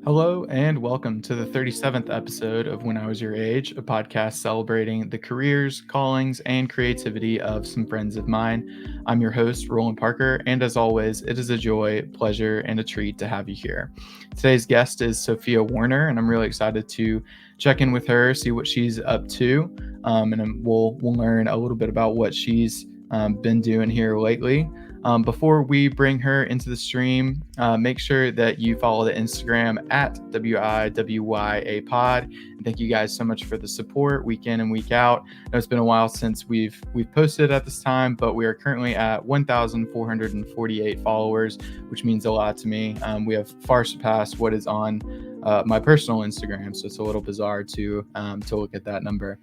Hello and welcome to the 37th episode of When I Was Your Age, a podcast celebrating the careers, callings, and creativity of some friends of mine. I'm your host, Roland Parker, and as always, it is a joy, pleasure, and a treat to have you here. Today's guest is Sophia Warner, and I'm really excited to check in with her, see what she's up to, and we'll learn a little bit about what she's been doing here lately. Before we bring her into the stream, make sure that you follow the Instagram at WIWYA pod. And thank you guys so much for the support week in and week out. I know it's been a while since we've posted at this time, but we are currently at 1,448 followers, which means a lot to me. We have far surpassed what is on my personal Instagram, so it's a little bizarre to look at that number.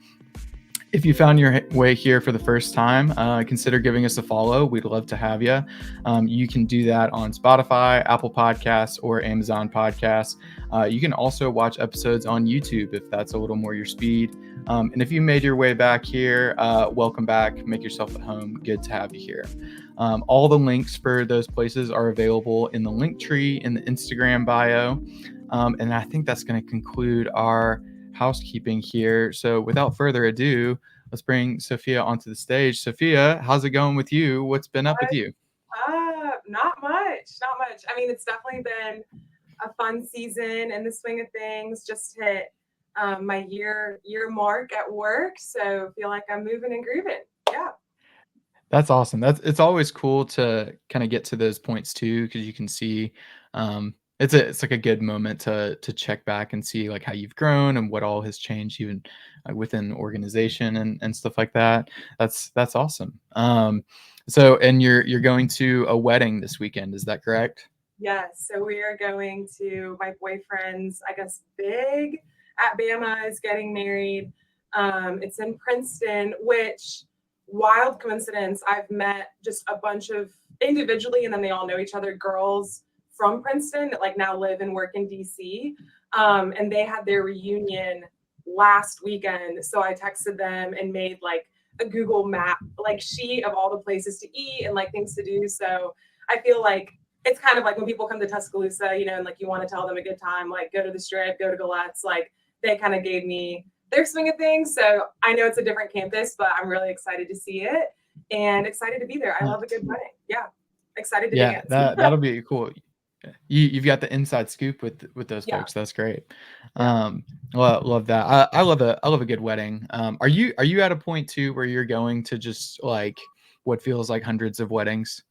If you found your way here for the first time, consider giving us a follow. We'd love to have you. You can do that on Spotify, Apple Podcasts, or Amazon Podcasts. You can also watch episodes on YouTube if that's a little more your speed. And if you made your way back here, welcome back. Make yourself at home. Good to have you here. All the links for those places are available in the link tree in the Instagram bio. And I think that's going to conclude our housekeeping here. So without further ado, let's bring Sophia onto the stage. Sophia, how's it going with you? What's been up with you? Not much. I mean, it's definitely been a fun season in the swing of things. Just hit my year mark at work, so feel like I'm moving and grooving. Yeah. That's awesome. It's always cool to kind of get to those points too, because you can see it's like a good moment to check back and see like how you've grown and what all has changed even within the organization and stuff like that. That's awesome. So and you're going to a wedding this weekend, is that correct? Yes. So we are going to my boyfriend's, I guess, big at Bama is getting married. It's in Princeton, which wild coincidence. I've met just a bunch of individually, and then they all know each other, girls from Princeton that like now live and work in DC. And they had their reunion last weekend. So I texted them and made like a Google map, like sheet of all the places to eat and like things to do. So I feel like it's kind of like when people come to Tuscaloosa, and like you want to tell them a good time, like go to the Strip, go to Galette's, like they kind of gave me their swing of things. So I know it's a different campus, but I'm really excited to see it and excited to be there. I love a good wedding. Yeah. Excited to dance. That'll be cool. You've got the inside scoop with those folks. That's great. Love that. I love a good wedding. Are you at a point too where you're going to just like what feels like hundreds of weddings?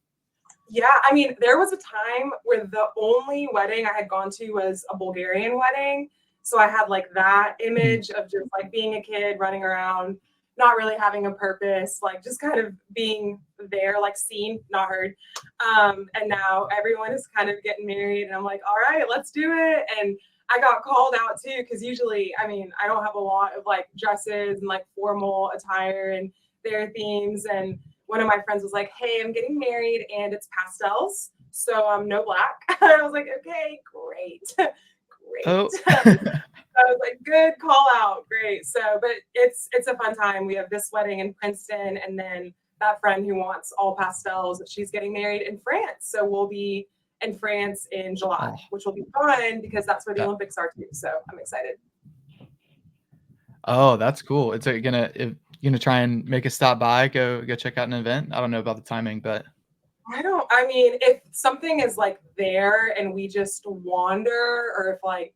Yeah, I mean, there was a time where the only wedding I had gone to was a Bulgarian wedding. So I had like that image of just like being a kid running around, not really having a purpose, like just kind of being there, like seen, not heard. And now everyone is kind of getting married and I'm like, all right, let's do it. And I got called out too, because usually, I mean, I don't have a lot of like dresses and like formal attire and their themes. And one of my friends was like, hey, I'm getting married and it's pastels. So no black. I was like, okay, great. Great. Oh. I was like, good call out. Great. So, but it's a fun time. We have this wedding in Princeton and then that friend who wants all pastels, she's getting married in France. So we'll be in France in July, which will be fun because that's where the Olympics are too. So I'm excited. Oh, that's cool. It's gonna try and make a stop by, go check out an event. I don't know about the timing, but I mean, if something is like there and we just wander, or if like,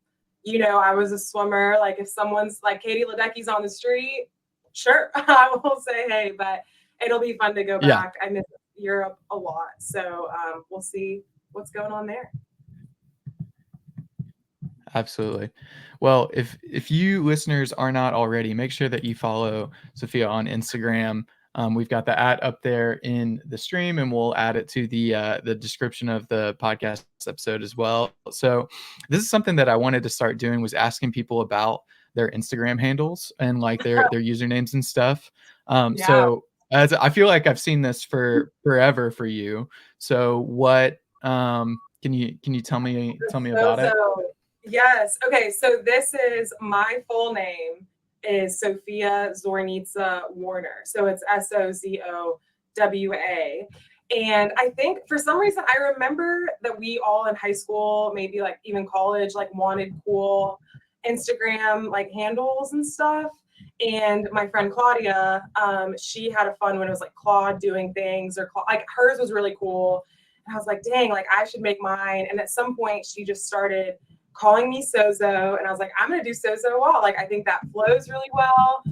I was a swimmer, like if someone's like Katie Ledecky's on the street, sure, I will say hey, but it'll be fun to go back. I miss Europe a lot. So we'll see what's going on there. Absolutely. Well, if you listeners are not already, make sure that you follow Sophia on Instagram. We've got the @ up there in the stream, and we'll add it to the description of the podcast episode as well. So this is something that I wanted to start doing, was asking people about their Instagram handles and like their usernames and stuff. So as I feel like I've seen this for forever for you. So what can you tell me about it? Yes. Okay. So this is my full name is Sophia Zornitza Warner. So it's SOZOWA. And I think for some reason, I remember that we all in high school, maybe like even college, like wanted cool Instagram like handles and stuff. And my friend Claudia, she had a fun when it was like Claude doing things, or like hers was really cool. And I was like, dang, like I should make mine. And at some point, she just started calling me Sozo, and I was like, I'm gonna do Sozo Wall. Like I think that flows really well.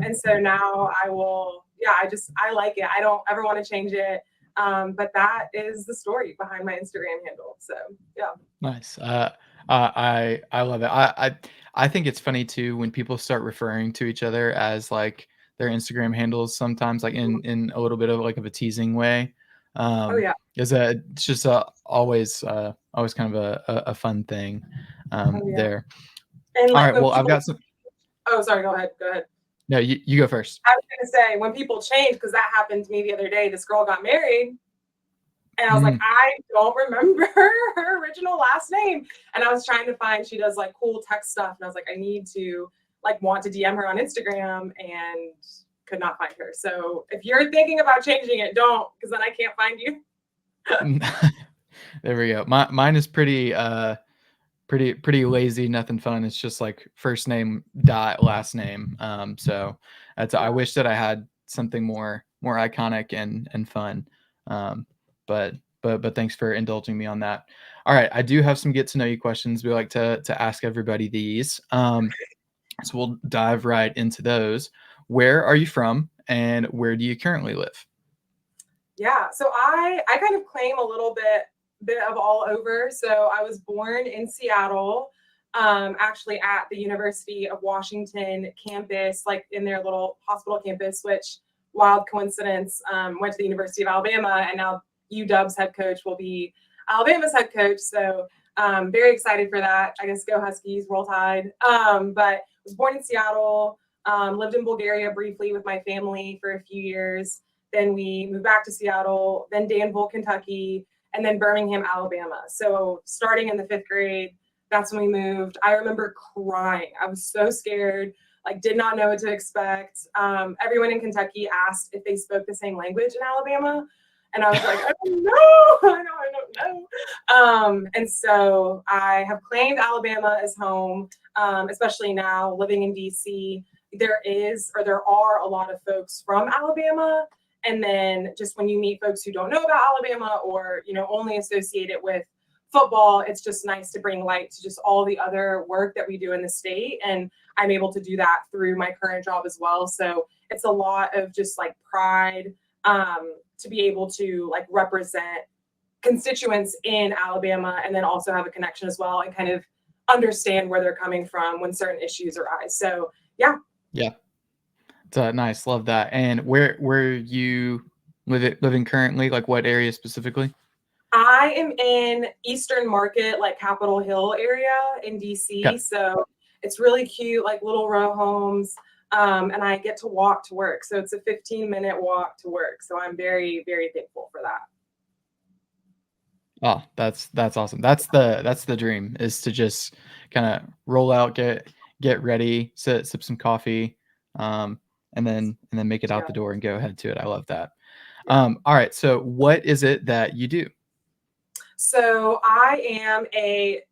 And so now I will, yeah, I like it. I don't ever want to change it. But that is the story behind my Instagram handle. So yeah. Nice. I love it. I think it's funny too when people start referring to each other as like their Instagram handles sometimes, like in a little bit of like of a teasing way. Oh yeah. Is it's just always kind of a fun thing Oh yeah. there. And All like right. when Well, I've people, got some. oh sorry, go ahead, go ahead. No, you go first. I was gonna say when people change, because that happened to me the other day. This girl got married, and I was like, Mm. I don't remember her original last name. And I was trying to find, she does like cool tech stuff. And I was like, I need to like want to DM her on Instagram, and could not find her. So if you're thinking about changing it, don't, because then I can't find you. There we go. Mine is pretty lazy, nothing fun. It's just like first name dot last name. So that's I Yeah. wish that I had something more iconic and fun. Um, but thanks for indulging me on that. All right, I do have some get to know you questions. We like to ask everybody these. So we'll dive right into those. Where are you from, and where do you currently live? Yeah, so I kind of claim a little bit of all over. So I was born in Seattle, actually at the University of Washington campus, like in their little hospital campus, which wild coincidence, went to the University of Alabama, and now UW's head coach will be Alabama's head coach. So very excited for that. I guess go Huskies, roll tide. But was born in Seattle, lived in Bulgaria briefly with my family for a few years. Then we moved back to Seattle, then Danville, Kentucky, and then Birmingham, Alabama. So starting in the 5th grade, that's when we moved. I remember crying. I was so scared, like did not know what to expect. Everyone in Kentucky asked if they spoke the same language in Alabama. And I was like, I don't know. I don't know. And so I have claimed Alabama as home, especially now living in DC. There are a lot of folks from Alabama. And then just when you meet folks who don't know about Alabama, or, only associate it with football, it's just nice to bring light to just all the other work that we do in the state. And I'm able to do that through my current job as well. So it's a lot of just like pride, to be able to like represent constituents in Alabama, and then also have a connection as well, and kind of understand where they're coming from when certain issues arise. So yeah. Yeah. It's nice. Love that. And where you living currently? Like what area specifically? I am in Eastern Market, like Capitol Hill area in DC. Okay. So it's really cute, like little row homes. And I get to walk to work. So it's a 15-minute walk to work. So I'm very, very thankful for that. Oh, that's awesome. That's the dream, is to just kind of roll out, get ready, sip some coffee, um, and then make it out Yeah. the door and go ahead to it. I love that. Yeah. All right. So what is it that you do? So I am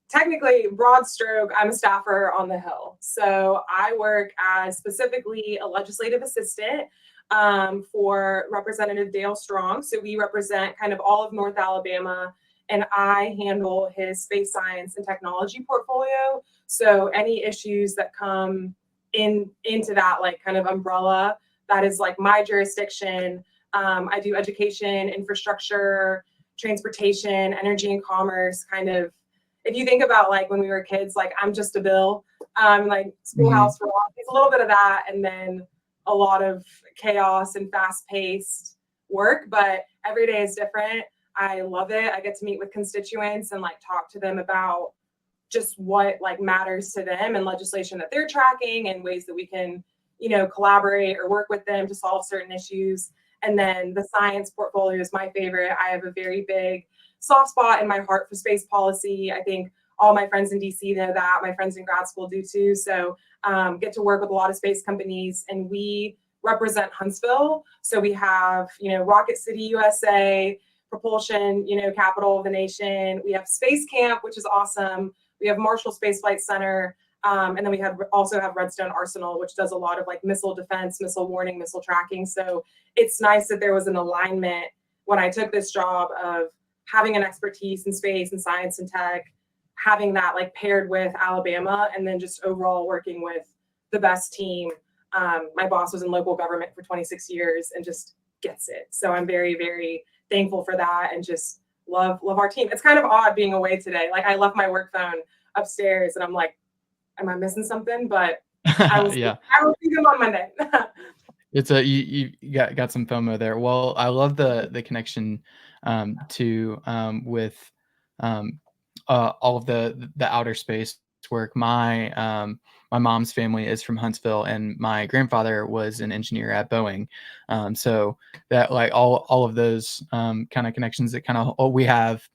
technically broad stroke, I'm a staffer on the Hill. So I work as specifically a legislative assistant, for Representative Dale Strong. So we represent kind of all of North Alabama, and I handle his space science and technology portfolio. So any issues that come into that like kind of umbrella, that is like my jurisdiction. I do education, infrastructure, transportation, energy and commerce, kind of. If you think about like when we were kids, like I'm just a bill, like Mhm. schoolhouse rock, it's a little bit of that, and then a lot of chaos and fast-paced work, but every day is different. I love it. I get to meet with constituents and like talk to them about just what like matters to them, and legislation that they're tracking, and ways that we can, collaborate or work with them to solve certain issues. And then the science portfolio is my favorite. I have a very big soft spot in my heart for space policy. I think all my friends in DC know that. My friends in grad school do too. So get to work with a lot of space companies, and we represent Huntsville. So we have, Rocket City, USA, propulsion, capital of the nation. We have Space Camp, which is awesome. We have Marshall Space Flight Center. And then we also have Redstone Arsenal, which does a lot of like missile defense, missile warning, missile tracking. So it's nice that there was an alignment when I took this job of having an expertise in space and science and tech, having that like paired with Alabama, and then just overall working with the best team. My boss was in local government for 26 years and just gets it. So I'm very, very thankful for that and just love our team. It's kind of odd being away today. Like I left my work phone upstairs and I'm like, am I missing something? But I will see them on Monday. It's you got some FOMO there. Well, I love the connection with all of the outer space work. My mom's family is from Huntsville, and my grandfather was an engineer at Boeing. So that like all of those kind of connections that kind of we have.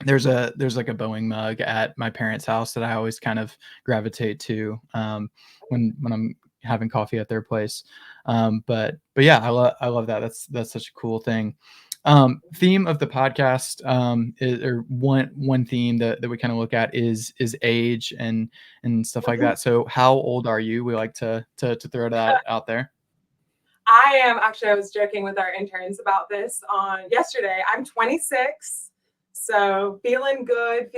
There's like a Boeing mug at my parents' house that I always kind of gravitate to when I'm having coffee at their place. But yeah, I love that. That's such a cool thing. Theme of the podcast or one theme that we kind of look at is age and stuff like that. So how old are you? We like to throw that out there. I was joking with our interns about this on yesterday. I'm 26. So feeling good,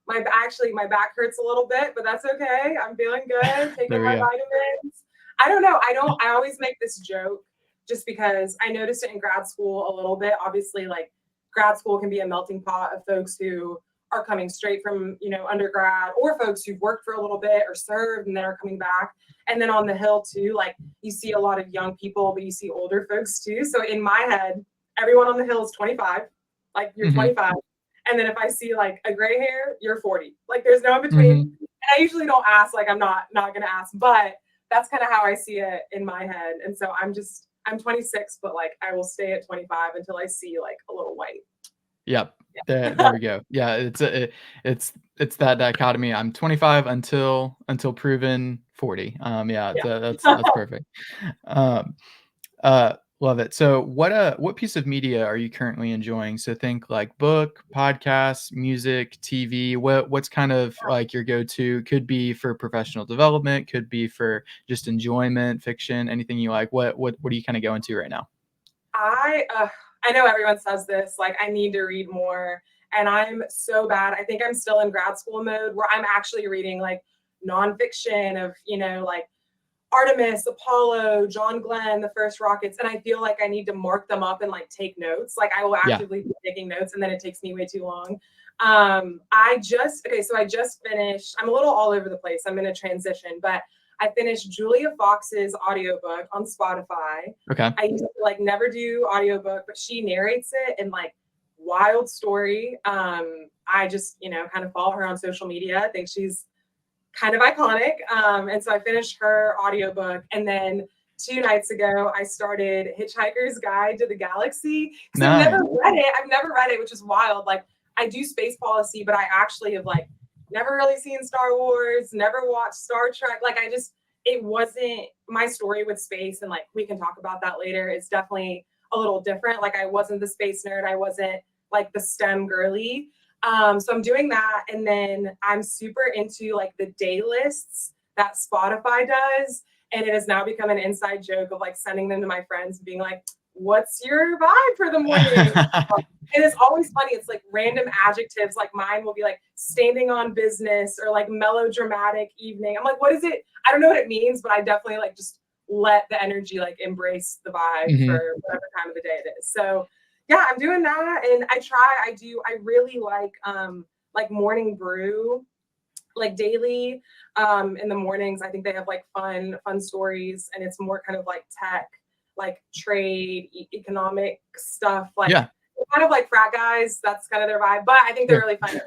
my back hurts a little bit, but that's okay. I'm feeling good, taking my vitamins. I don't know. I always make this joke just because I noticed it in grad school a little bit. Obviously, like grad school can be a melting pot of folks who are coming straight from, undergrad, or folks who've worked for a little bit or served and then are coming back. And then on the Hill too, like you see a lot of young people, but you see older folks too. So in my head, everyone on the Hill is 25. Like you're 25. And then if I see like a gray hair, you're 40. Like there's no in between. And I usually don't ask, like I'm not going to ask, but that's kind of how I see it in my head. And so I'm 26, but like I will stay at 25 until I see like a little white. Yep. Yeah. There we go. Yeah. It's that dichotomy. I'm 25 until proven 40. That's perfect. Love it. So what piece of media are you currently enjoying? So think like book, podcasts, music, TV. What's kind of like your go-to? Could be for professional development, could be for just enjoyment, fiction, anything you like. What are you kind of going to right now? I know everyone says this, like I need to read more, and I'm so bad. I think I'm still in grad school mode where I'm actually reading like nonfiction of, like Artemis, Apollo, John Glenn, the first rockets. And I feel like I need to mark them up and like take notes. Like I will actively be taking notes and then it takes me way too long. I just finished, I'm a little all over the place. I'm in a transition, but I finished Julia Fox's audiobook on Spotify. Okay. I used to like never do audiobook, but she narrates it and like wild story. I just, kind of follow her on social media. I think she's kind of iconic. And so I finished her audiobook. And then 2 nights ago, I started Hitchhiker's Guide to the Galaxy. Because I've never read it, which is wild. Like I do space policy, but I actually have like never really seen Star Wars, never watched Star Trek. Like it wasn't my story with space. And like, we can talk about that later. It's definitely a little different. Like I wasn't the space nerd. I wasn't like the STEM girly. So I'm doing that. And then I'm super into like the day lists that Spotify does. And it has now become an inside joke of like sending them to my friends and being like, what's your vibe for the morning? And it's always funny. It's like random adjectives. Like mine will be like standing on business or like melodramatic evening. I'm like, what is it? I don't know what it means, but I definitely like just let the energy like embrace the vibe for whatever time of the day it is. So yeah, I'm doing that. And I really like morning brew, like daily in the mornings. I think they have like fun stories, and it's more kind of like tech, like trade, economic stuff, like kind of like frat guys. That's kind of their vibe, but I think they're really funny.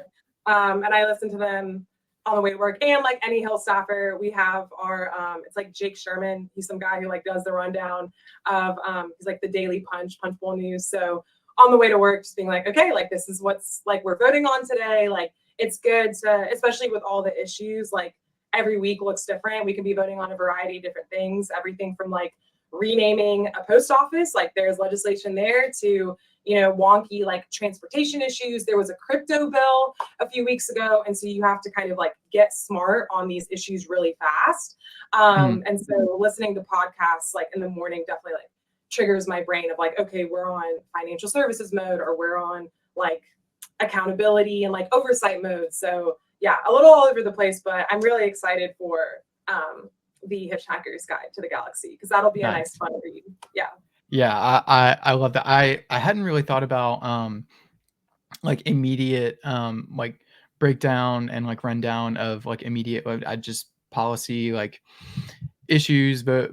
And I listen to them on the way to work. And like any Hill staffer, we have our it's like Jake Sherman. He's some guy who like does the rundown of he's like the daily Punch Bowl news. So on the way to work, just being like, okay, like this is what's like we're voting on today. Like it's good to, especially with all the issues, like every week looks different. We can be voting on a variety of different things, everything from like renaming a post office. Like there's legislation there to, wonky like transportation issues. There was a crypto bill a few weeks ago. And so you have to kind of like get smart on these issues really fast. And so listening to podcasts like in the morning definitely like triggers my brain of like, okay, we're on financial services mode, or we're on like accountability and like oversight mode. So yeah, a little all over the place, but I'm really excited for the Hitchhiker's Guide to the Galaxy, because that'll be a nice fun read. Yeah. Yeah, I love that. I hadn't really thought about like immediate like breakdown and like rundown of like immediate I just policy like issues, but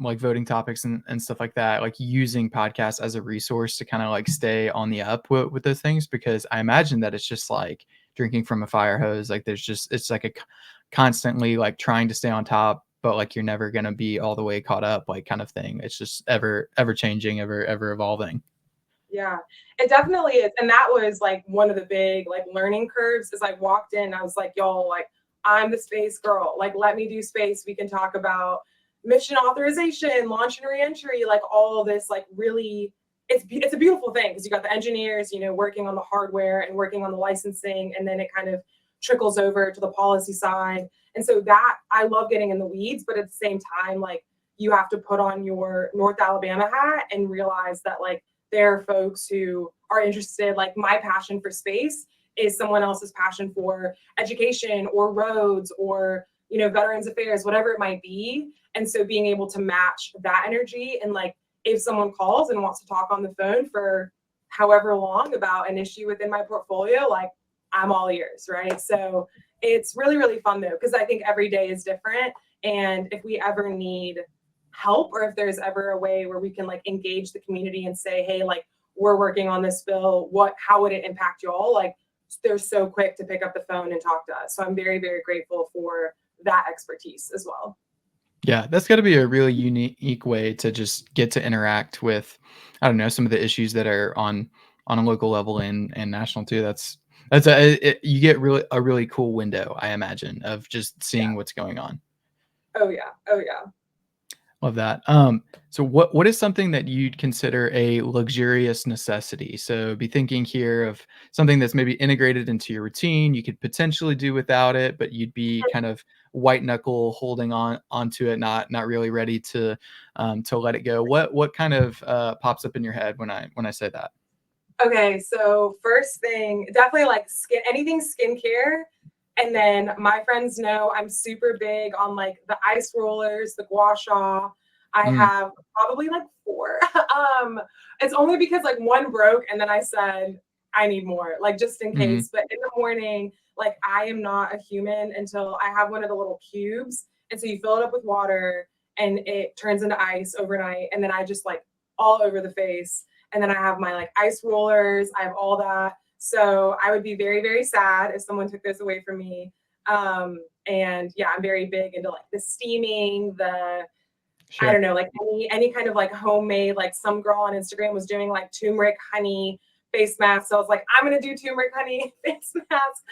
like voting topics and stuff like that, like using podcasts as a resource to kind of like stay on the up with those things, because I imagine that it's just like drinking from a fire hose. Like it's like a constantly like trying to stay on top, but like you're never going to be all the way caught up, like kind of thing. It's just ever changing, ever evolving. Yeah, it definitely is. And that was like one of the big like learning curves. As I walked in, I was like, y'all, like, I'm the space girl. Like, let me do space. We can talk about mission authorization, launch and reentry, like all of this, like really, it's a beautiful thing, because you got the engineers, working on the hardware and working on the licensing, and then it kind of trickles over to the policy side. And so that, I love getting in the weeds, but at the same time, like, you have to put on your North Alabama hat and realize that like there are folks who are interested, like my passion for space is someone else's passion for education or roads or, veterans affairs, whatever it might be. And so being able to match that energy, and like, if someone calls and wants to talk on the phone for however long about an issue within my portfolio, like I'm all ears, right? So it's really, really fun though, because I think every day is different. And if we ever need help, or if there's ever a way where we can like engage the community and say, hey, like we're working on this bill, how would it impact you all? Like they're so quick to pick up the phone and talk to us. So I'm very, very grateful for that expertise as well. Yeah, that's got to be a really unique way to just get to interact with, I don't know, some of the issues that are on a local level and national too. You get a really cool window, I imagine, of just seeing what's going on. Oh yeah. Love that. So what is something that you'd consider a luxurious necessity? So be thinking here of something that's maybe integrated into your routine. You could potentially do without it, but you'd be kind of white knuckle holding onto it, not really ready to let it go. What kind of pops up in your head when I say that? Okay, so first thing, definitely like anything skincare. And then my friends know I'm super big on like the ice rollers, the gua sha. I have probably like 4. It's only because like one broke, and then I said I need more, like just in case. But in the morning, like I am not a human until I have one of the little cubes. And so you fill it up with water and it turns into ice overnight. And then I just like all over the face. And then I have my like ice rollers. I have all that. So I would be very, very sad if someone took this away from me. And yeah, I'm very big into like the steaming, I don't know, like any kind of like homemade, like some girl on Instagram was doing like turmeric honey face mask. So I was like, I'm going to do turmeric honey face mask.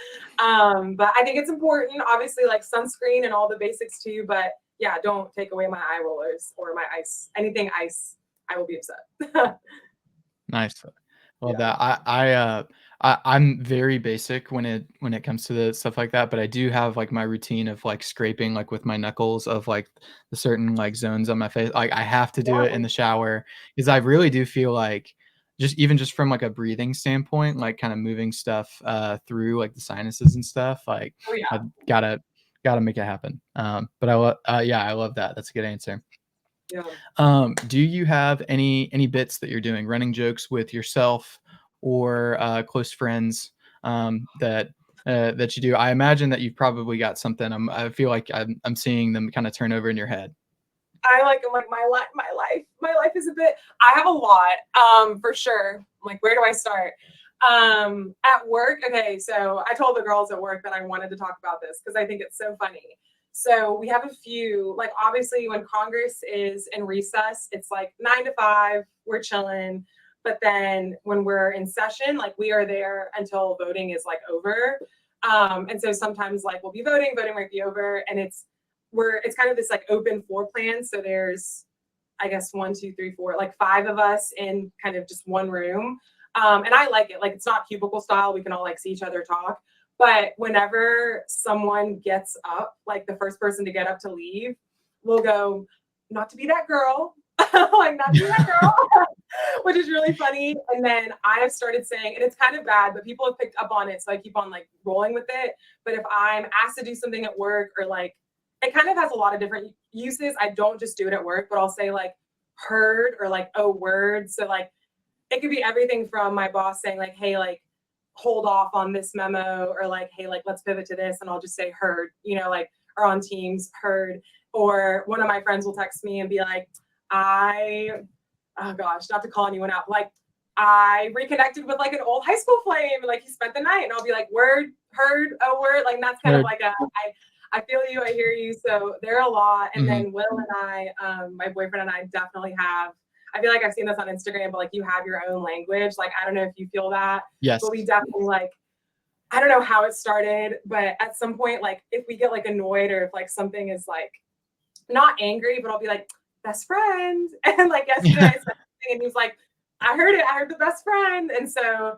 But I think it's important, obviously, like sunscreen and all the basics too. But yeah, don't take away my eye rollers or my ice, anything ice. I will be upset. Nice. Love that. I'm very basic when it comes to the stuff like that, but I do have like my routine of like scraping like with my knuckles of like the certain like zones on my face. Like I have to do it in the shower, because I really do feel like just from like a breathing standpoint, like kind of moving stuff through like the sinuses and stuff. Like I've gotta make it happen. But I love that. That's a good answer. Do you have any bits that you're doing, running jokes with yourself or close friends that you do? I imagine that you've probably got something. I feel like I'm seeing them kind of turn over in your head. I'm like my life is a bit. I have a lot, for sure. Like, where do I start? At work. Okay, so I told the girls at work that I wanted to talk about this because I think it's so funny. So we have a few, like obviously when Congress is in recess, it's like 9 to 5, we're chilling. But then when we're in session, like we are there until voting is like over. And so sometimes like we'll be voting might be over, and it's kind of this like open floor plan. So there's I guess 1, 2, 3, 4, like 5 of us in kind of just one room. And I like it. Like it's not cubicle style. We can all like see each other talk. But whenever someone gets up, like the first person to get up to leave, we'll go, not to be that girl, like not to be that girl, which is really funny. And then I have started saying, and it's kind of bad, but people have picked up on it. So I keep on like rolling with it. But if I'm asked to do something at work or like, it kind of has a lot of different uses. I don't just do it at work, but I'll say like heard or like, oh, word. So like, it could be everything from my boss saying like, hey, like hold off on this memo, or like, hey, like let's pivot to this. And I'll just say heard, like, or on Teams, heard. Or one of my friends will text me and be like, oh gosh, not to call anyone out, like I reconnected with like an old high school flame, like he spent the night, and I'll be like, word, heard, a word. Like that's kind of like I feel you, I hear you. So there are a lot. And then Will and I, my boyfriend and I definitely have, I feel like I've seen this on Instagram, but like you have your own language. Like, I don't know if you feel that, Yes. But we definitely like, I don't know how it started, but at some point, like if we get like annoyed or if like something is like not angry, but I'll be like, best friend. And like yesterday I said something and he was like, I heard it. I heard the best friend. And so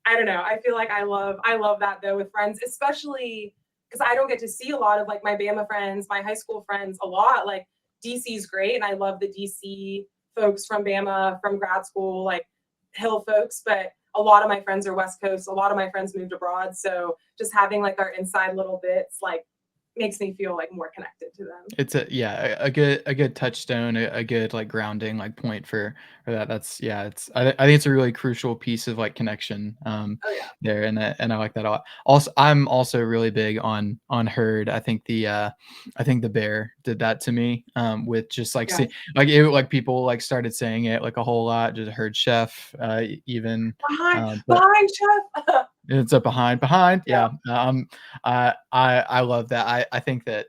I don't know. I feel like I love that though with friends, especially because I don't get to see a lot of like my Bama friends, my high school friends a lot. Like DC's great. And I love the DC folks from Bama, from grad school, like Hill folks, but a lot of my friends are West Coast. A lot of my friends moved abroad. So just having like our inside little bits, like makes me feel like more connected to them. It's a good touchstone, a good like grounding like point for that. That's I think it's a really crucial piece of like connection Oh yeah. there, and I like that a lot. Also, I'm also really big on herd. I think the bear did that to me with just like Yeah. like it like people like started saying it like a whole lot. Just heard chef even but Behind chef. it's a behind. Yeah. Yeah. I love that. I think that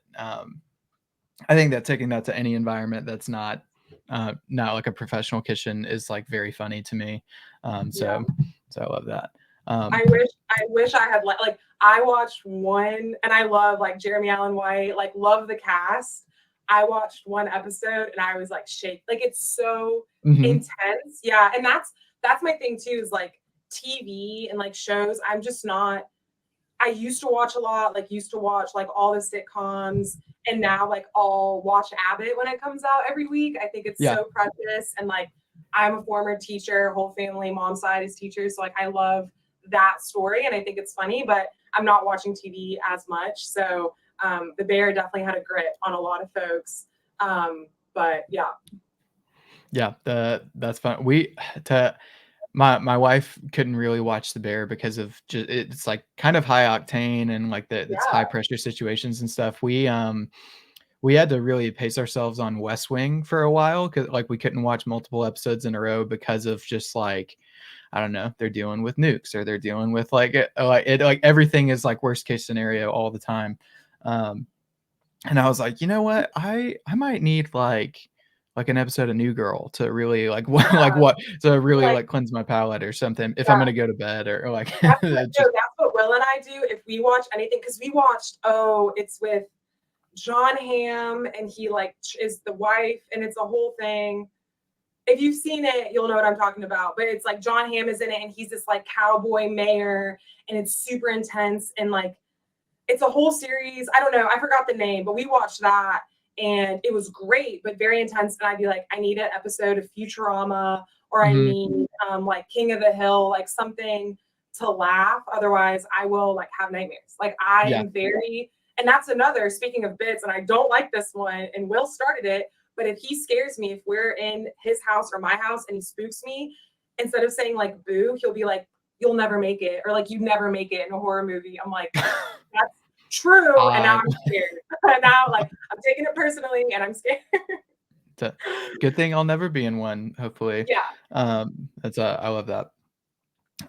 taking that to any environment that's not like a professional kitchen is like very funny to me. Yeah. So I love that. I wish I had like I watched one, and I love like Jeremy Allen White, like love the cast. I watched one episode and I was like shake. Like it's so intense. Yeah. And that's my thing too, is like TV and like shows. I'm just not, I used to watch a lot, like used to watch like all the sitcoms, and now like I'll watch Abbott when it comes out every week. I think it's Yeah. so precious. And like I'm a former teacher, whole family, mom's side is teachers. So like I love that story and I think it's funny, but I'm not watching TV as much. So the bear definitely had a grip on a lot of folks. But yeah. Yeah, that's fun. My wife couldn't really watch The Bear because of just it's like kind of high octane and like it's high Yeah. pressure situations and stuff. We had to really pace ourselves on West Wing for a while because like we couldn't watch multiple episodes in a row because of just like I don't know, they're dealing with nukes or they're dealing with like everything is like worst case scenario all the time. And I was like, you know what, I might need like an episode of New Girl to really like Yeah. what to really Like, like cleanse my palate or something if I'm yeah. gonna go to bed or like just That's what Will and I do if we watch anything, because we watched, it's with John Hamm and he like is the wife and it's a whole thing. If you've seen it, you'll know what I'm talking about. But it's like John Hamm is in it and he's this like cowboy mayor and it's super intense and like it's a whole series. I don't know. I forgot the name, but we watched that and it was great, but very intense. And I'd be like, I need an episode of Futurama, or I need like King of the Hill, like something to laugh. Otherwise, I will like have nightmares. Like I yeah. am very, and that's another, speaking of bits, and I don't like this one, and Will started it, but if he scares me, if we're in his house or my house and he spooks me, instead of saying like boo, he'll be like, you'll never make it, or like you never make it in a horror movie. I'm like, that's true. And now I'm scared. And now like I'm taking it personally and I'm scared. It's a good thing I'll never be in one, hopefully. Yeah. That's I love that.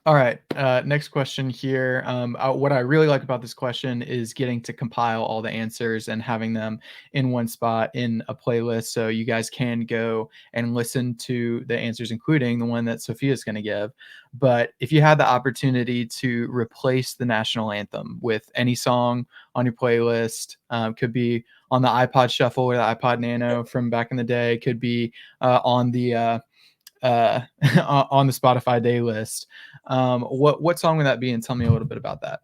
All right. Next question here. What I really like about this question is getting to compile all the answers and having them in one spot in a playlist, so you guys can go and listen to the answers, including the one that Sophia's going to give. But if you had the opportunity to replace the national anthem with any song on your playlist, could be on the iPod Shuffle or the iPod Nano from back in the day, could be on the on the Spotify day list. What song would that be? And tell me a little bit about that.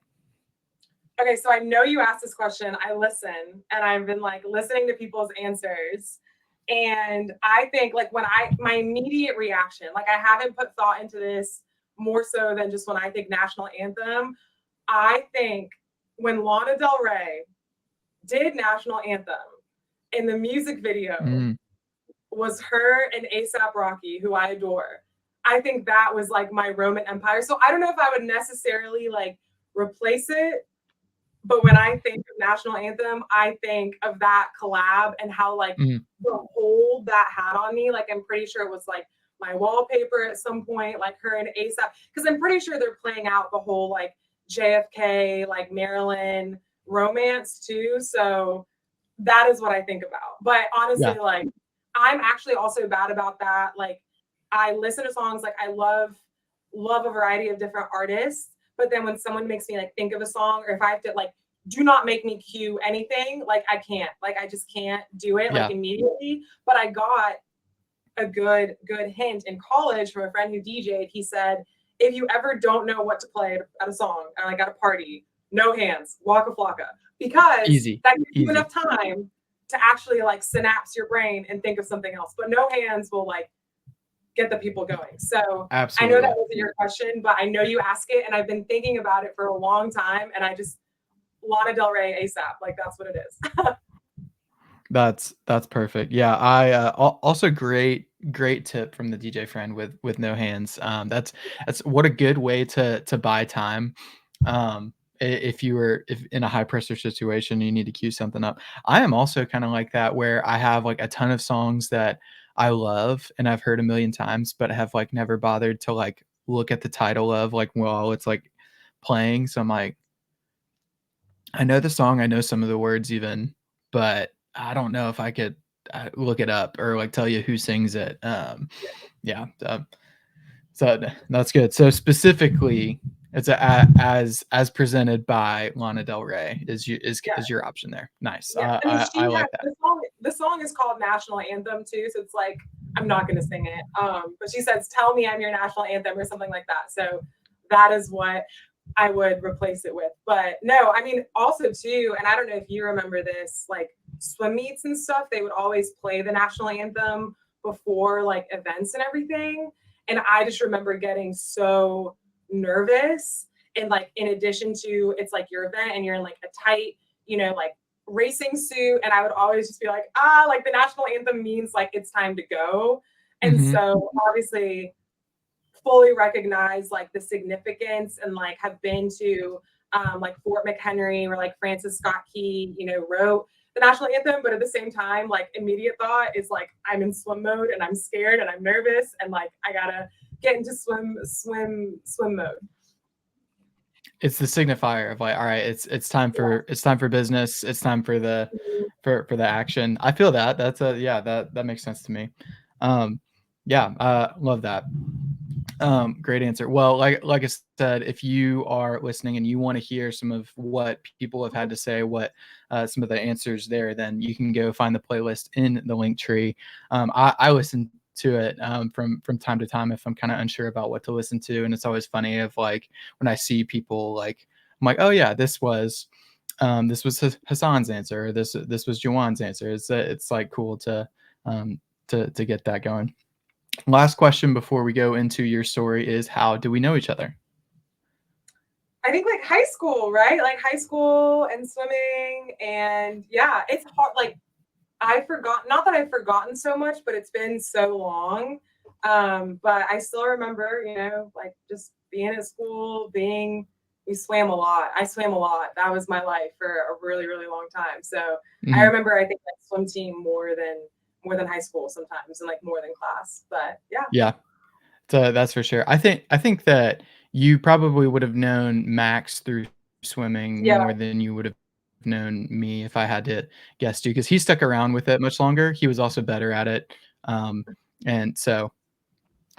Okay, so I know you asked this question. I listen, and I've been like listening to people's answers. And I think like my immediate reaction, like I haven't put thought into this more so than just when I think national anthem. I think when Lana Del Rey did national anthem in the music video was her and A$AP Rocky, who I adore. I think that was like my Roman Empire. So I don't know if I would necessarily like replace it, but when I think of national anthem, I think of that collab and how like the hold that had on me. Like I'm pretty sure it was like my wallpaper at some point, like her and A$AP, because I'm pretty sure they're playing out the whole like JFK, like Marilyn romance too. So that is what I think about. But honestly, like I'm actually also bad about that. Like I listen to songs, like I love a variety of different artists. But then when someone makes me like think of a song, or if I have to like, do not make me cue anything, like I can't, like I just can't do it like immediately. But I got a good hint in college from a friend who DJ'd. He said, if you ever don't know what to play at a song or like at a party, no hands, Waka Flocka, because that gives you enough time to actually like synapse your brain and think of something else. But no hands will like get the people going. So Absolutely. I know that wasn't your question, but I know you ask it, and I've been thinking about it for a long time. And I just Lana Del Rey A$AP, like that's what it is. That's perfect. Yeah, I also great tip from the DJ friend with no hands. That's what a good way to buy time. If in a high pressure situation, you need to cue something up. I am also kind of like that, where I have like a ton of songs that I love and I've heard a million times, but have like never bothered to like look at the title of like while it's like playing. So I'm like, I know the song, I know some of the words even, but I don't know if I could look it up or like tell you who sings it. Yeah. So that's good. So specifically, it's as presented by Lana Del Rey is your option there. Nice. Yeah. I like that. The song is called National Anthem too, so it's like I'm not going to sing it. But she says, "Tell me I'm your national anthem" or something like that. So that is what I would replace it with. But no, I mean also too, and I don't know if you remember this, like swim meets and stuff, they would always play the national anthem before like events and everything. And I just remember getting so nervous. And like in addition to it's like your event and you're in like a tight, like racing suit. And I would always just be like, like the national anthem means like it's time to go. And so obviously fully recognize like the significance and like have been to like Fort McHenry, where like Francis Scott Key, wrote the national anthem. But at the same time, like immediate thought is like I'm in swim mode and I'm scared and I'm nervous and like I gotta get into swim mode. It's the signifier of like, all right, it's time for business. It's time for the for the action. I feel that. That makes sense to me. Love that. Great answer. Well, like I said, if you are listening and you want to hear some of what people have had to say, what some of the answers there, then you can go find the playlist in the link tree. I listen to it from time to time if I'm kind of unsure about what to listen to, and it's always funny of like when I see people like I'm like, oh yeah, this was Hassan's answer, or this was Juwan's answer. It's like cool to get that going. Last question before we go into your story is, how do we know each other? I think like high school, right? Like high school and swimming. And yeah, it's hard. Like I forgot, not that I've forgotten so much, but it's been so long. But I still remember, like just being at school, we swam a lot. I swam a lot. That was my life for a really, really long time. So I remember, I think like swim team more than high school sometimes, and like more than class. But yeah. Yeah. So that's for sure. I think that you probably would have known Max through swimming Yeah. more than you would have known me if I had to guess too, because he stuck around with it much longer. He was also better at it. And so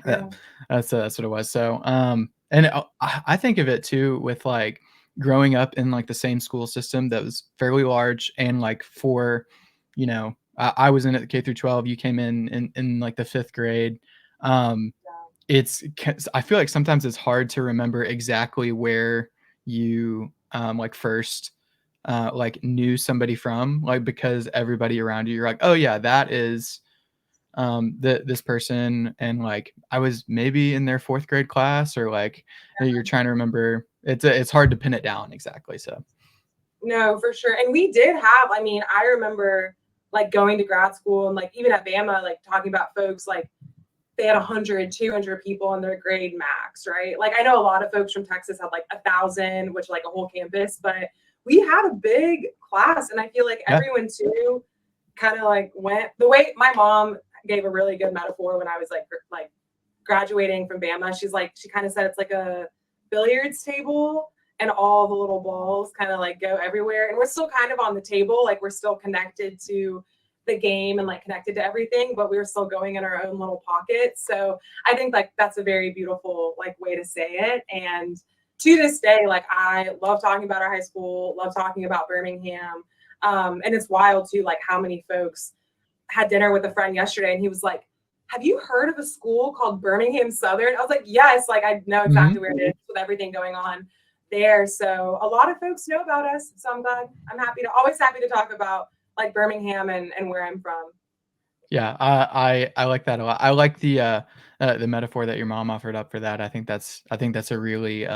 that Yeah. that's what it was. So, and I think of it too with like growing up in like the same school system that was fairly large and like for, I was in at the K through 12. You came in like the fifth grade. Um, I feel like sometimes it's hard to remember exactly where you like first like knew somebody from, like because everybody around you, you're like, oh yeah, that is this person, and like I was maybe in their fourth grade class, or like you're trying to remember. It's hard to pin it down exactly. So No, for sure. And we did have, I mean, I remember like going to grad school and like even at Bama, like talking about folks like they had 100, 200 people in their grade max, right? Like I know a lot of folks from Texas had like 1,000, which like a whole campus, but we had a big class. And I feel like yeah. everyone too kind of like went the way my mom gave a really good metaphor when I was like graduating from Bama. She's like, she kind of said it's like a billiards table and all the little balls kind of like go everywhere. And we're still kind of on the table, like we're still connected to the game and like connected to everything, but we're still going in our own little pockets. So I think like that's a very beautiful like way to say it. And to this day, like I love talking about our high school, love talking about Birmingham. And it's wild too, like how many folks had dinner with a friend yesterday and he was like, have you heard of a school called Birmingham Southern? I was like, yes, like I know exactly where it is with everything going on there. So a lot of folks know about us. So I'm glad, always happy to talk about like Birmingham and where I'm from. Yeah, I like that a lot. I like the metaphor that your mom offered up for that. I think that's a really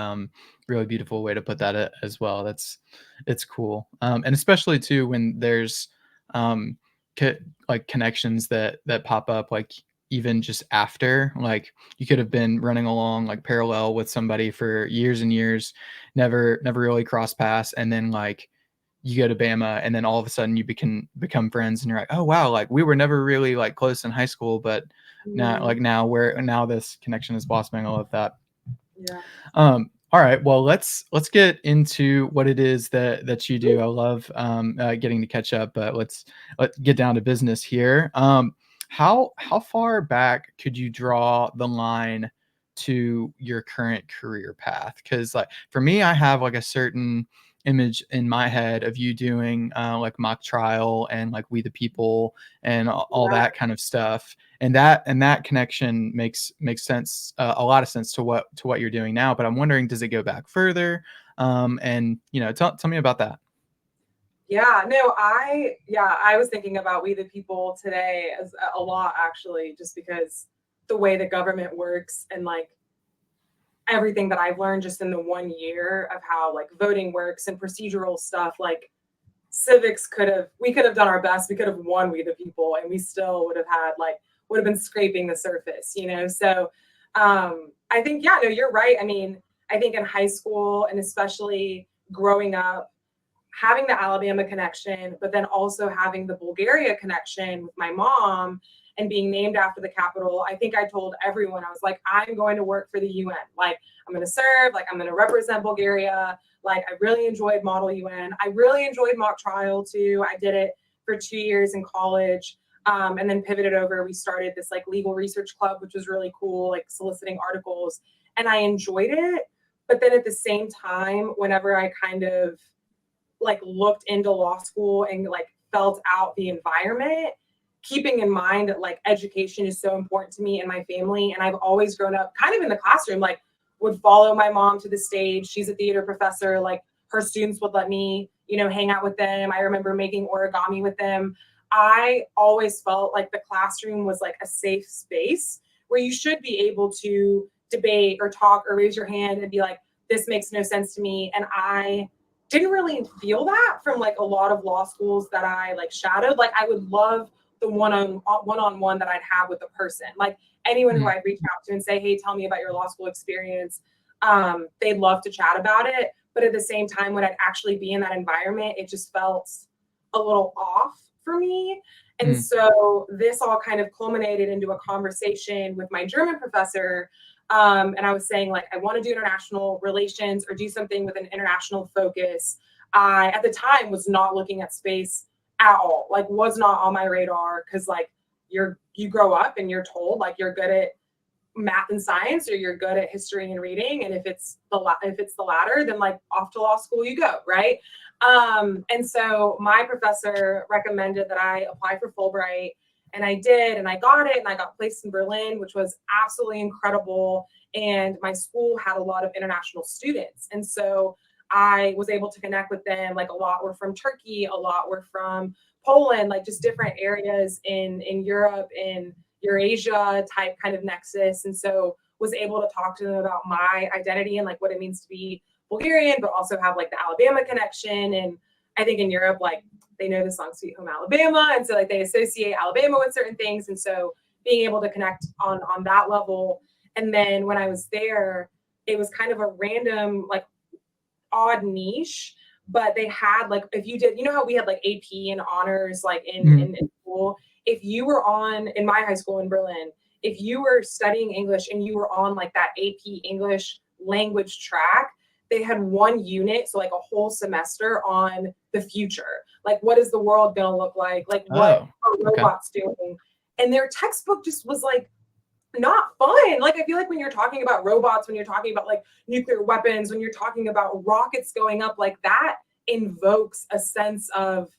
really beautiful way to put that as well. It's cool, and especially too when there's um co- like connections that pop up, like even just after, like you could have been running along like parallel with somebody for years and years, never really cross paths, and then like you go to Bama, and then all of a sudden you become friends, and you're like, oh wow, like we were never really like close in high school, but now this connection is blossoming. I love that. Yeah. All right, well let's get into what it is that you do. I love getting to catch up, but let's get down to business here. How far back could you draw the line to your current career path? Because like for me, I have like a certain image in my head of you doing like mock trial and like We the People and all Yeah. that kind of stuff, and that connection makes sense, a lot of sense to what you're doing now. But I'm wondering, does it go back further? And tell me about that. Yeah, no, I was thinking about We the People today as a lot actually, just because the way the government works and like everything that I've learned just in the 1 year of how like voting works and procedural stuff, like we could have done our best. We could have won We the People and we still would have been scraping the surface, you know? So I think, yeah, no, you're right. I mean, I think in high school and especially growing up, having the Alabama connection, but then also having the Bulgaria connection with my mom and being named after the capital. I think I told everyone, I was like, I'm going to work for the UN. Like, I'm going to serve, like, I'm going to represent Bulgaria. Like, I really enjoyed Model UN. I really enjoyed mock trial too. I did it for 2 years in college. And then pivoted over. We started this like legal research club, which was really cool, like soliciting articles. And I enjoyed it. But then at the same time, whenever I kind of like looked into law school and like felt out the environment, keeping in mind that like education is so important to me and my family. And I've always grown up kind of in the classroom, like would follow my mom to the stage. She's a theater professor. Like her students would let me, hang out with them. I remember making origami with them. I always felt like the classroom was like a safe space where you should be able to debate or talk or raise your hand and be like, this makes no sense to me. And I didn't really feel that from like a lot of law schools that I like shadowed. Like I would love the one-on-one that I'd have with a person. Like anyone who Mhm. I'd reach out to and say, hey, tell me about your law school experience. They'd love to chat about it. But at the same time, when I'd actually be in that environment, it just felt a little off for me. And Mhm. so this all kind of culminated into a conversation with my German professor And I was saying, like, I want to do international relations or do something with an international focus. I, at the time, was not looking at space at all, like, was not on my radar, because, like, you grow up and you're told, like, you're good at math and science or you're good at history and reading, and if it's the latter, then, like, off to law school you go, right? And so my professor recommended that I apply for Fulbright, and I did, and I got it, and I got placed in Berlin, which was absolutely incredible. And my school had a lot of international students, and so I was able to connect with them. Like, a lot were from Turkey, a lot were from Poland, like, just different areas in Europe, in Eurasia type kind of nexus. And so was able to talk to them about my identity and, like, what it means to be Bulgarian, but also have, like, the Alabama connection. And I think in Europe, like, they know the song Sweet Home Alabama, and so, like, they associate Alabama with certain things. And so being able to connect on that level. And then when I was there, it was kind of a random, like, odd niche, but they had, like, if you did, you know how we had, like, AP and honors, like, in school, if you were on, in my high school in Berlin, if you were studying English and you were on, like, that AP English language track, they had one unit, so, like, a whole semester on the future, like, what is the world gonna look like what are robots doing, and their textbook just was, like, not fun. Like, I feel like when you're talking about robots, when you're talking about, like, nuclear weapons, when you're talking about rockets going up, like, that invokes a sense of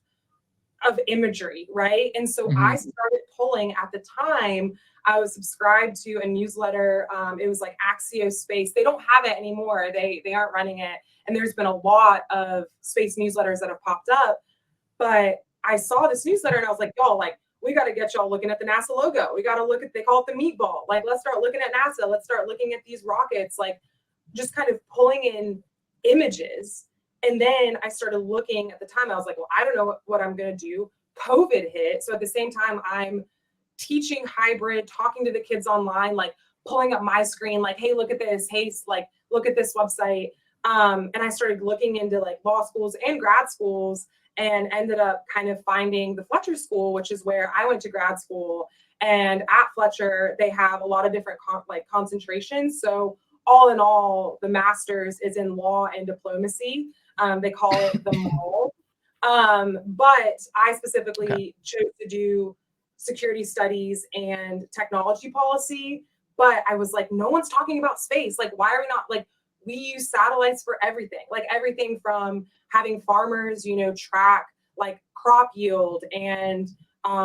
imagery, right? And so I started pulling, at the time, I was subscribed to a newsletter. It was like Axios Space. They don't have it anymore. They aren't running it. And there's been a lot of space newsletters that have popped up. But I saw this newsletter and I was like, y'all, like, we got to get y'all looking at the NASA logo. We got to look at, they call it the meatball. Like, let's start looking at NASA. Let's start looking at these rockets, like, just kind of pulling in images. And then I started looking. At the time, I was like, well, I don't know what I'm going to do. COVID hit. So at the same time, I'm teaching hybrid, talking to the kids online, like, pulling up my screen, like, hey, look at this. Hey, like, look at this website. And I started looking into, like, law schools and grad schools, and ended up kind of finding the Fletcher School, which is where I went to grad school. And at Fletcher, they have a lot of different concentrations. So all in all, the master's is in law and diplomacy. They call it the MAL. But I specifically chose to do security studies and technology policy. But I was like, no one's talking about space. Like, why are we not, like, we use satellites for everything, like, everything from having farmers, you know, track, like, crop yield and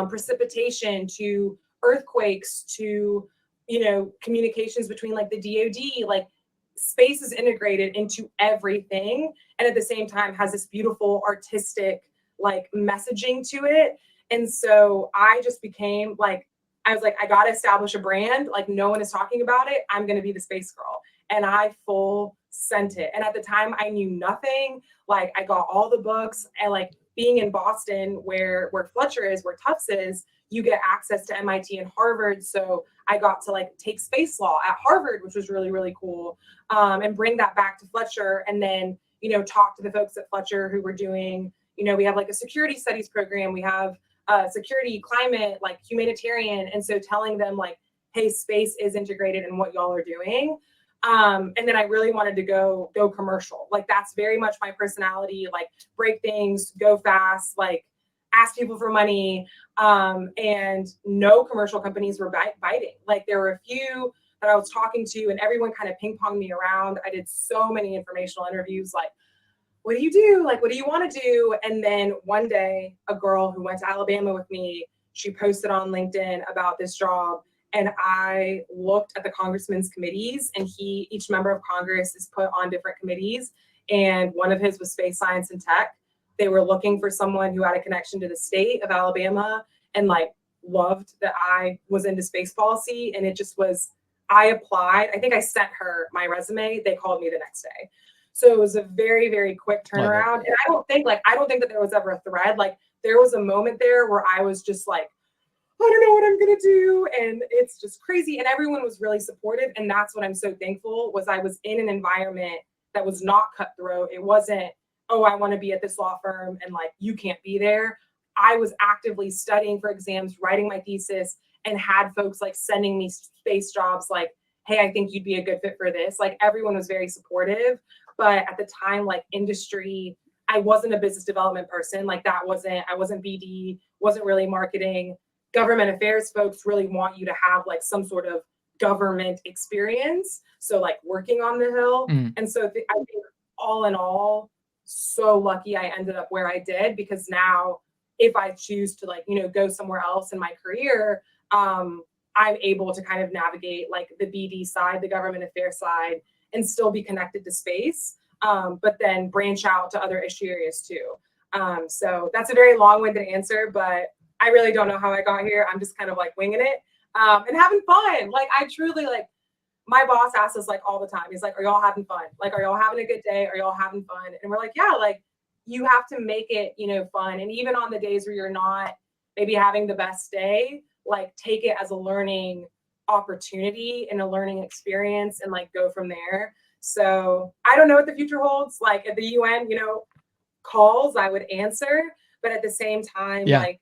precipitation, to earthquakes, to, you know, communications between, like, the DoD. Like, space is integrated into everything, and at the same time has this beautiful artistic, like, messaging to it. And so I just became like, I was like, I got to establish a brand. Like, no one is talking about it. I'm going to be the space girl. And I full sent it. And at the time, I knew nothing. Like, I got all the books, and, like, being in Boston, where Fletcher is, where Tufts is, you get access to MIT and Harvard. So I got to, like, take space law at Harvard, which was really, really cool, and bring that back to Fletcher. And then, you know, talk to the folks at Fletcher who were doing, you know, we have, like, a security studies program. We have security, climate, like, humanitarian. And so telling them, like, hey, space is integrated in what y'all are doing. And then I really wanted to go commercial. Like, that's very much my personality, like, break things, go fast, like, ask people for money. And no commercial companies were biting. Like, there were a few that I was talking to, and everyone kind of ping-ponged me around. I did so many informational interviews, like, what do you do? Like, what do you want to do? And then one day, a girl who went to Alabama with me, she posted on LinkedIn about this job. And I looked at the congressman's committees, and each member of Congress is put on different committees. And one of his was space science and tech. They were looking for someone who had a connection to the state of Alabama, and, like, loved that I was into space policy. And it just was, I applied. I think I sent her my resume. They called me the next day. So it was a very, very quick turnaround. And I don't think that there was ever a thread. Like, there was a moment there where I was just like, I don't know what I'm going to do. And it's just crazy. And everyone was really supportive. And that's what I'm so thankful, was I was in an environment that was not cutthroat. It wasn't, oh, I want to be at this law firm and, like, you can't be there. I was actively studying for exams, writing my thesis, and had folks, like, sending me space jobs, like, hey, I think you'd be a good fit for this. Like everyone was very supportive, but at the time, like industry, I wasn't a business development person. Like I wasn't BD, wasn't really marketing. Government affairs folks really want you to have like some sort of government experience. So like working on the Hill. Mm. And so I think all in all, so lucky I ended up where I did, because now if I choose to like, go somewhere else in my career, I'm able to kind of navigate like the BD side, the government affairs side, and still be connected to space, but then branch out to other issue areas too. So that's a very long-winded answer, but I really don't know how I got here. I'm just kind of like winging it and having fun. Like I truly like, my boss asks us like all the time. He's like, are y'all having fun? Like, are y'all having a good day? Are y'all having fun? And we're like, yeah, like you have to make it, fun. And even on the days where you're not maybe having the best day, like take it as a learning opportunity and a learning experience and like go from there. So I don't know what the future holds. Like at the UN, calls I would answer, but at the same time, Yeah. like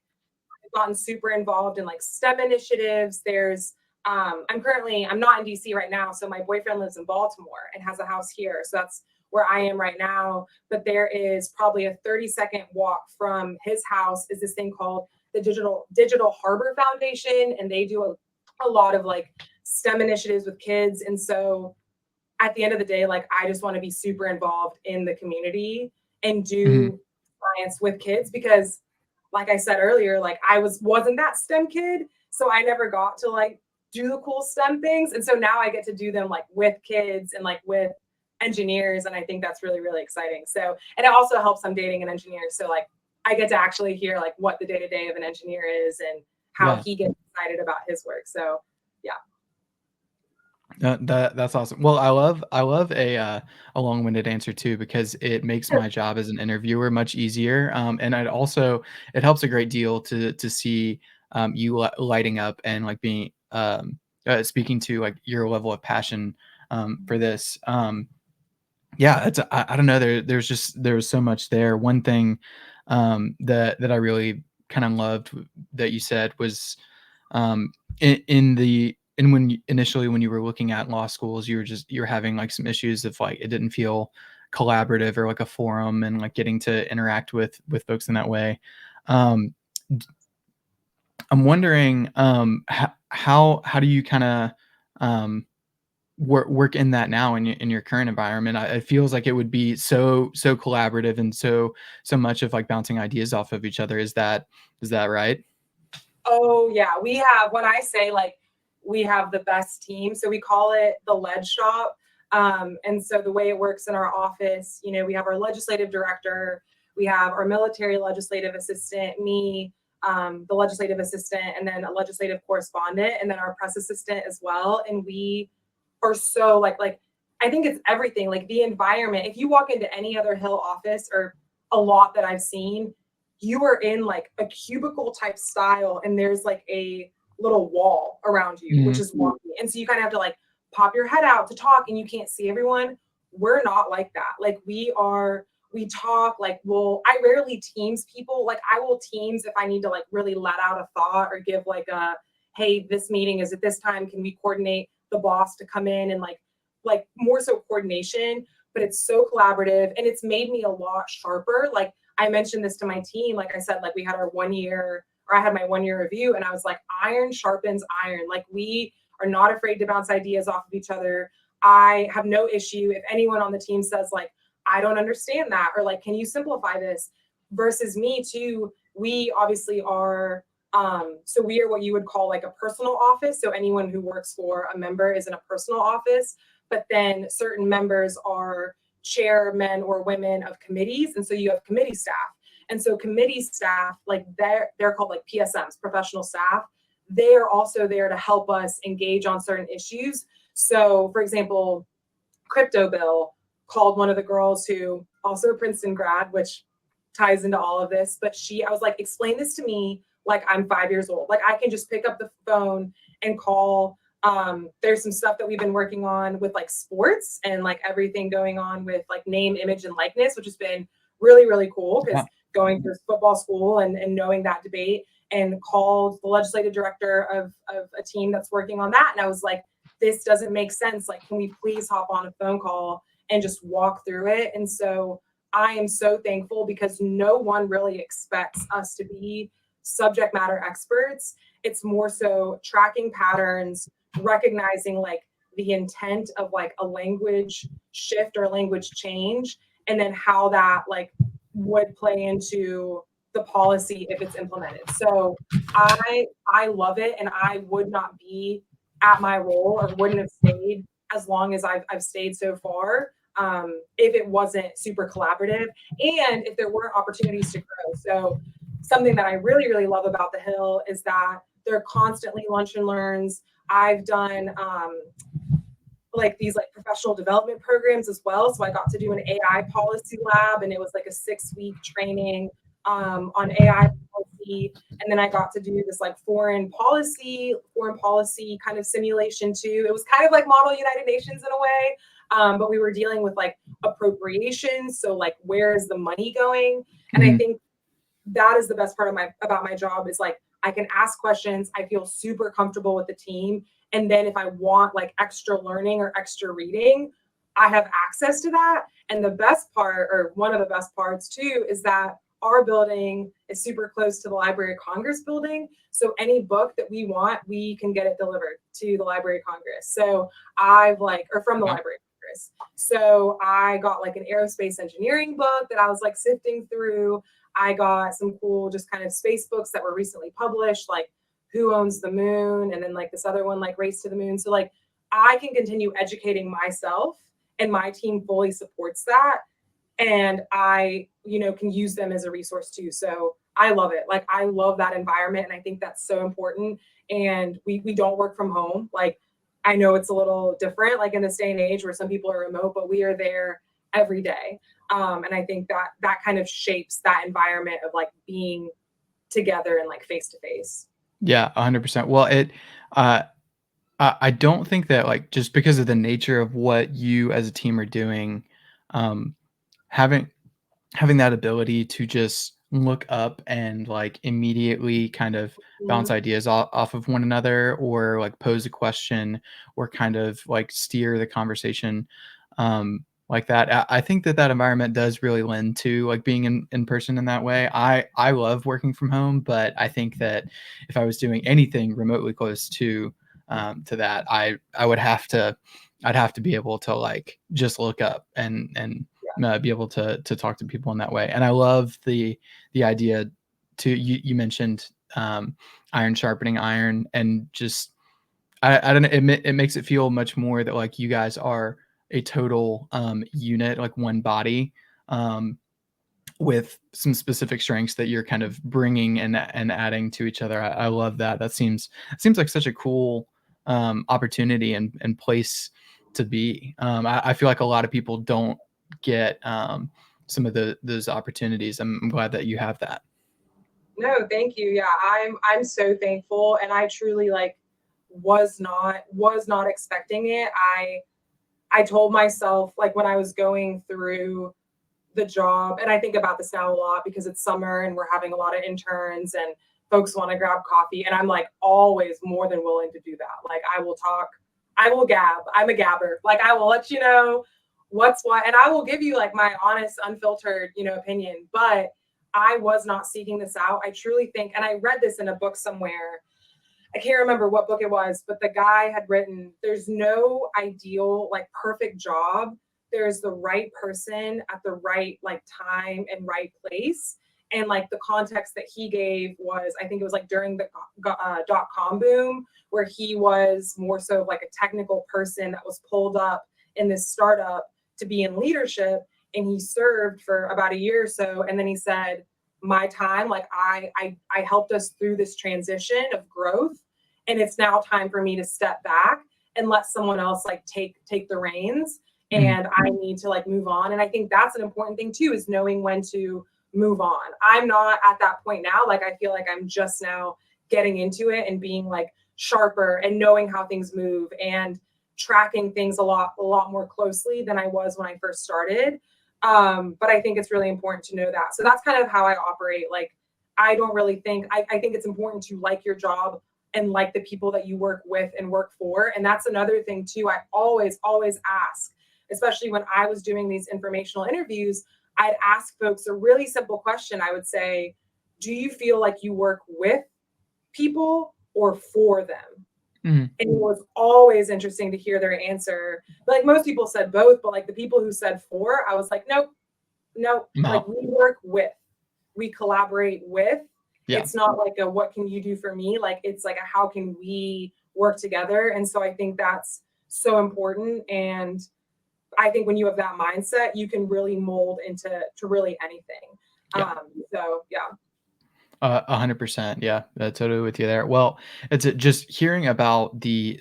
I've gotten super involved in like STEM initiatives. There's I'm not in DC right now. So my boyfriend lives in Baltimore and has a house here. So that's where I am right now. But there is probably a 30-second walk from his house is this thing called the Digital Harbor Foundation. And they do a lot of like STEM initiatives with kids. And so at the end of the day, like I just want to be super involved in the community and Mm-hmm. do science with kids, because like I said earlier, like I wasn't that STEM kid. So I never got to like do the cool STEM things. And so now I get to do them like with kids and like with engineers. And I think that's really, really exciting. So, and it also helps I'm dating an engineer. So like I get to actually hear like what the day-to-day of an engineer is and how Yeah. he gets excited about his work. So yeah. That's awesome. Well, I love a long-winded answer too, because it makes my job as an interviewer much easier. And it helps a great deal to see you lighting up and like being speaking to like your level of passion for this. Yeah, I don't know. There's so much there. One thing that I really kind of loved that you said was initially when you were looking at law schools, you were having like some issues of like it didn't feel collaborative or like a forum and like getting to interact with folks in that way. Um, I'm wondering how do you kind of um, work in that now in your current environment? It feels like it would be so collaborative and so much of like bouncing ideas off of each other. Is that right? Oh yeah, when I say like we have the best team, so we call it the lead shop. And so the way it works in our office, we have our legislative director, we have our military legislative assistant, me, the legislative assistant, and then a legislative correspondent, and then our press assistant as well. And we are so like I think it's everything, like the environment. If you walk into any other Hill office or a lot that I've seen, you are in like a cubicle type style and there's like a little wall around you, which Mhm. is wonky. And so you kind of have to like pop your head out to talk and you can't see everyone. We're not like that. Like we talk like, I rarely teams people. Like I will teams if I need to like really let out a thought or give like hey, this meeting is at this time. Can we coordinate the boss to come in and like more so coordination, but it's so collaborative and it's made me a lot sharper. Like I mentioned this to my team. Like I said, like we had I had my 1 year review and I was like, iron sharpens iron. Like we are not afraid to bounce ideas off of each other. I have no issue if anyone on the team says like, I don't understand that, or like, can you simplify this? Versus me too, we obviously are, so we are what you would call like a personal office. So anyone who works for a member is in a personal office, but then certain members are chairmen or women of committees. And so you have committee staff. And so committee staff, like they're called like PSMs, professional staff. They are also there to help us engage on certain issues. So for example, Crypto Bill called one of the girls who also a Princeton grad, which ties into all of this, but I was like, explain this to me like I'm 5 years old. Like I can just pick up the phone and call. There's some stuff that we've been working on with like sports and like everything going on with like name, image, and likeness, which has been really, really cool because Yeah. going through football school and knowing that debate, and called the legislative director of a team that's working on that. And I was like, this doesn't make sense. Like, can we please hop on a phone call and just walk through it? And so I am so thankful because no one really expects us to be subject matter experts. It's more so tracking patterns, recognizing like the intent of like a language shift or a language change, and then how that like would play into the policy if it's implemented. So I love it, and I would not be at my role or wouldn't have stayed as long as I've stayed so far if it wasn't super collaborative and if there weren't opportunities to grow. So something that I really, really love about the Hill is that they're constantly lunch and learns. I've done like these like professional development programs as well. So I got to do an AI policy lab, and it was like a 6-week training on AI policy. And then I got to do this like foreign policy kind of simulation too. It was kind of like Model United Nations in a way, but we were dealing with like appropriations. So like, where is the money going? And I think that is the best part of about my job is like, I can ask questions. I feel super comfortable with the team. And then if I want like extra learning or extra reading, I have access to that. And the best part, or one of the best parts too, is that our building is super close to the Library of Congress building. So any book that we want, we can get it delivered to the Library of Congress. So or from the Library of Congress. So I got like an aerospace engineering book that I was like sifting through. I got some cool just kind of space books that were recently published, like Who Owns the Moon, and then like this other one, like Race to the Moon. So like I can continue educating myself, and my team fully supports that. And I, can use them as a resource too. So I love it. Like I love that environment, and I think that's so important. And we don't work from home. Like I know it's a little different, like in this day and age where some people are remote, but we are there every day. And I think that kind of shapes that environment of like being together and like face to face. Yeah, 100%. Well, I don't think that like just because of the nature of what you as a team are doing, um, having having that ability to just look up and like immediately kind of bounce Mhm. ideas off of one another, or like pose a question, or kind of like steer the conversation like that. I think that environment does really lend to like being in person in that way. I love working from home, but I think that if I was doing anything remotely close to that, I would have to I'd have to be able to like just look up and be able to talk to people in that way. And I love the idea to you mentioned iron sharpening iron, and just I don't know, it makes it feel much more that like you guys are a total unit, like one body, um, with some specific strengths that you're kind of bringing and adding to each other. I love that. Seems like such a cool opportunity and place to be. I feel like a lot of people don't get some of those opportunities. I'm glad that you have that. No, thank you. Yeah, I'm so thankful, and I truly like was not expecting it. I told myself like when I was going through the job, and I think about this now a lot because it's summer and we're having a lot of interns and folks want to grab coffee, and I'm like always more than willing to do that. Like I will talk, I will gab. I'm a gabber. Like I will let you know what's what, and I will give you like my honest, unfiltered, opinion. But I was not seeking this out. I truly think, and I read this in a book somewhere. I can't remember what book it was, but the guy had written, there's no ideal, like perfect job. There's the right person at the right like time and right place. And like the context that he gave was, I think it was like during the .com boom, where he was more so like a technical person that was pulled up in this startup to be in leadership. And he served for about a year or so. And then he said, my time, like I helped us through this transition of growth, and it's now time for me to step back and let someone else like take the reins, Mhm. and I need to like move on. And I think that's an important thing too, is knowing when to move on. I'm not at that point now. Like I feel like I'm just now getting into it and being like sharper and knowing how things move and tracking things a lot more closely than I was when I first started. But I think it's really important to know that. So that's kind of how I operate. Like I don't really think I think it's important to like your job and like the people that you work with and work for. And that's another thing too. I always ask, especially when I was doing these informational interviews, I'd ask folks a really simple question. I would say, do you feel like you work with people or for them? Mm-hmm. And it was always interesting to hear their answer. Like most people said both, but like the people who said for, I was like, nope, nope. Like No. we work with, we collaborate with. Yeah. It's not like a what can you do for me? Like it's like a how can we work together? And so I think that's so important. And I think when you have that mindset, you can really mold into really anything. Yeah. So yeah. 100%. Yeah, totally with you there. Well, it's just hearing about the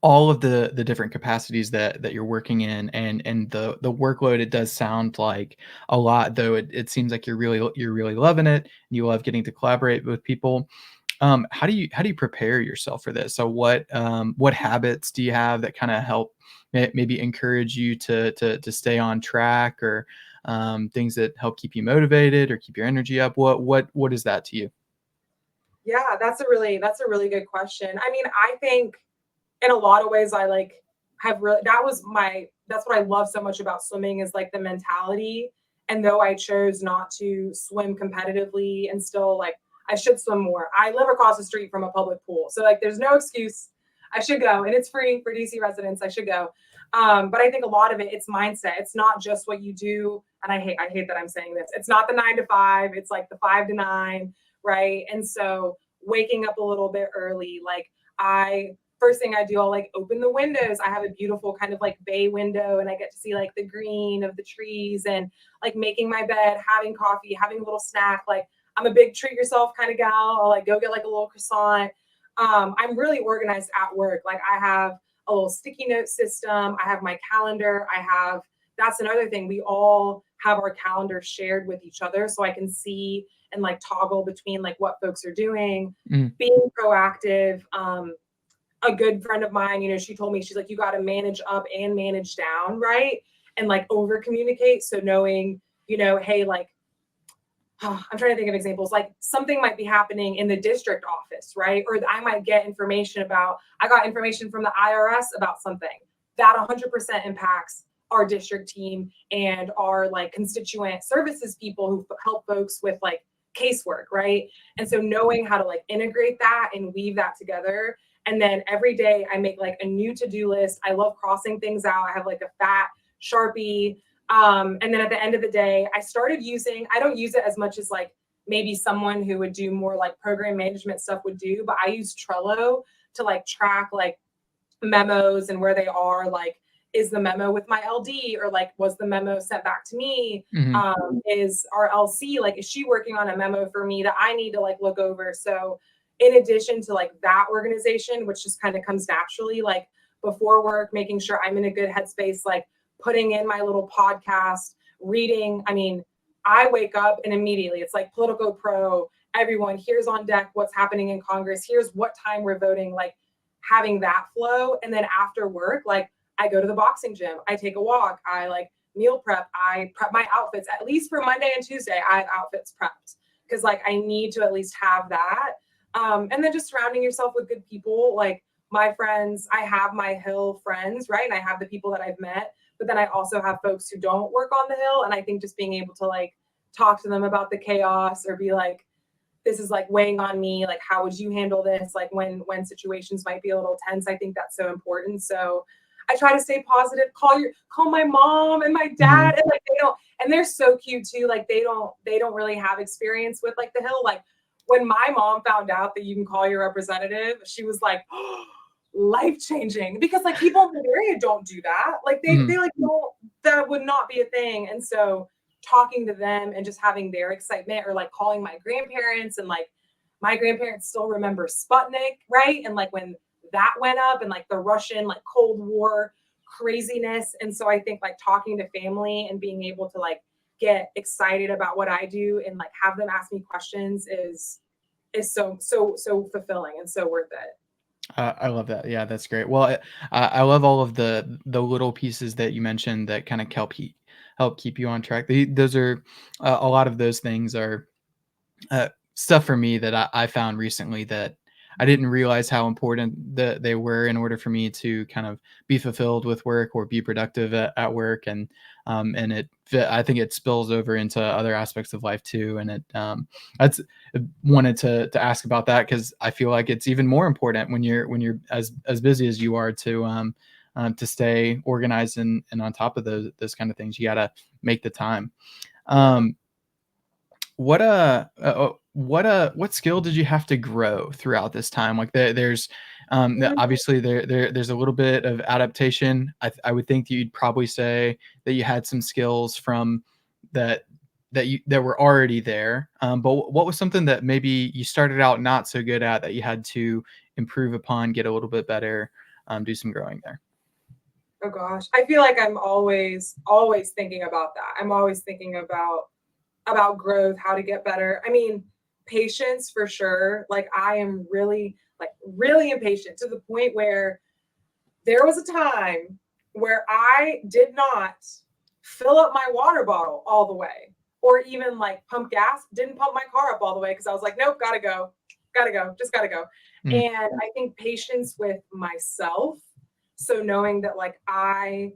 all of the different capacities that you're working in, and the workload. It does sound like a lot, though. It seems like you're really loving it. And you love getting to collaborate with people. How do you prepare yourself for this? So what habits do you have that kind of help maybe encourage you to stay on track, or things that help keep you motivated or keep your energy up? What is that to you? Yeah, that's a really good question. I mean, I think in a lot of ways I like have really that's what I love so much about swimming is like the mentality. And though I chose not to swim competitively and still like I should swim more. I live across the street from a public pool. So like there's no excuse. I should go and it's free for DC residents. I should go. But I think a lot of it's mindset. It's not just what you do. And I hate that I'm saying this. It's not the 9 to 5. It's like the 5 to 9, right? And so waking up a little bit early, like I first thing I do, I'll like open the windows. I have a beautiful kind of like bay window and I get to see like the green of the trees and like making my bed, having coffee, having a little snack. Like I'm a big treat yourself kind of gal. I'll like go get like a little croissant. I'm really organized at work. Like I have a little sticky note system. I have my calendar. That's another thing. We all have our calendars shared with each other so I can see and like toggle between like what folks are doing, Mm, being proactive. A good friend of mine, she told me, she's like, you got to manage up and manage down, right? And like over communicate. So knowing, hey, like, I'm trying to think of examples. Like something might be happening in the district office, right? Or I might get I got information from the IRS about something that 100% impacts our district team and our like constituent services people who help folks with like casework, right? And so knowing how to like integrate that and weave that together. And then every day I make like a new to-do list. I love crossing things out. I have like a fat Sharpie. And then at the end of the day, I don't use it as much as like maybe someone who would do more like program management stuff would do, but I use Trello to like track like memos and where they are. Like, is the memo with my LD or like, was the memo sent back to me? mhm. Is our LC, like, is she working on a memo for me that I need to like look over? So in addition to like that organization, which just kind of comes naturally, like before work, making sure I'm in a good headspace, like putting in my little podcast, reading. I mean, I wake up and immediately it's like Politico Pro, everyone, here's on deck what's happening in Congress, here's what time we're voting, like having that flow. And then after work, like I go to the boxing gym, I take a walk, I like meal prep, I prep my outfits. At least for Monday and Tuesday, I have outfits prepped because like I need to at least have that. And then just surrounding yourself with good people, like my friends. I have my Hill friends, right? And I have the people that I've met, but then I also have folks who don't work on the Hill. And I think just being able to like talk to them about the chaos or be like, this is like weighing on me. Like, how would you handle this? Like when situations might be a little tense, I think that's so important. So I try to stay positive, call my mom and my Mhm. dad. And like, and they're so cute too. Like they don't really have experience with like the Hill. Like when my mom found out that you can call your representative, she was like, oh, life changing, because like people in the area don't do that. Like Mhm. they like don't, that would not be a thing. And so talking to them and just having their excitement, or like calling my grandparents, and like my grandparents still remember Sputnik, right? And like when that went up and like the Russian like Cold War craziness. And so I think like talking to family and being able to like get excited about what I do and like have them ask me questions is so fulfilling and so worth it. I love that. Yeah, that's great. Well, I love all of the little pieces that you mentioned that kind of help keep you on track. Those are a lot of those things are stuff for me that I found recently that I didn't realize how important that they were in order for me to kind of be fulfilled with work or be productive at work. And I think it spills over into other aspects of life too. And that's I wanted to ask about that, because I feel like it's even more important when you're as busy as you are to stay organized and on top of those kind of things. You got to make the time. Yeah. Um, what skill did you have to grow throughout this time? Like there's obviously there's a little bit of adaptation. I would think that you'd probably say that you had some skills from that that were already there. But what was something that maybe you started out not so good at that you had to improve upon, get a little bit better, do some growing there? Oh gosh, I feel like I'm always thinking about that. I'm always thinking about growth, how to get better. I mean, patience for sure. Like I am really impatient to the point where there was a time where I did not fill up my water bottle all the way or even like pump gas, didn't pump my car up all the way because I was like, nope, just gotta go. Mm, And I think patience with myself. So knowing that like I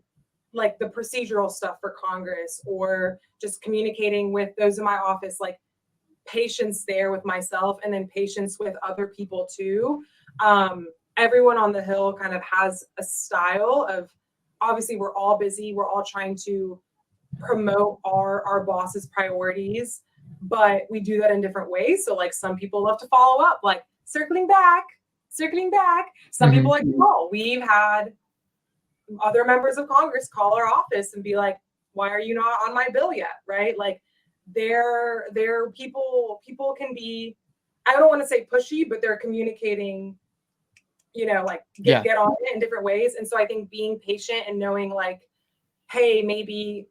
like the procedural stuff for Congress or just communicating with those in my office, like patience there with myself and then patience with other people too. Everyone on the Hill kind of has a style of, obviously we're all busy, we're all trying to promote our boss's priorities, but we do that in different ways. So like some people love to follow up, like circling back. Some people mhm. like, oh, we've had other members of Congress call our office and be like, why are you not on my bill yet? Right? Like they're people can be, I don't want to say pushy, but they're communicating, like Yeah. get on it in different ways. And so I think being patient and knowing like, hey, maybe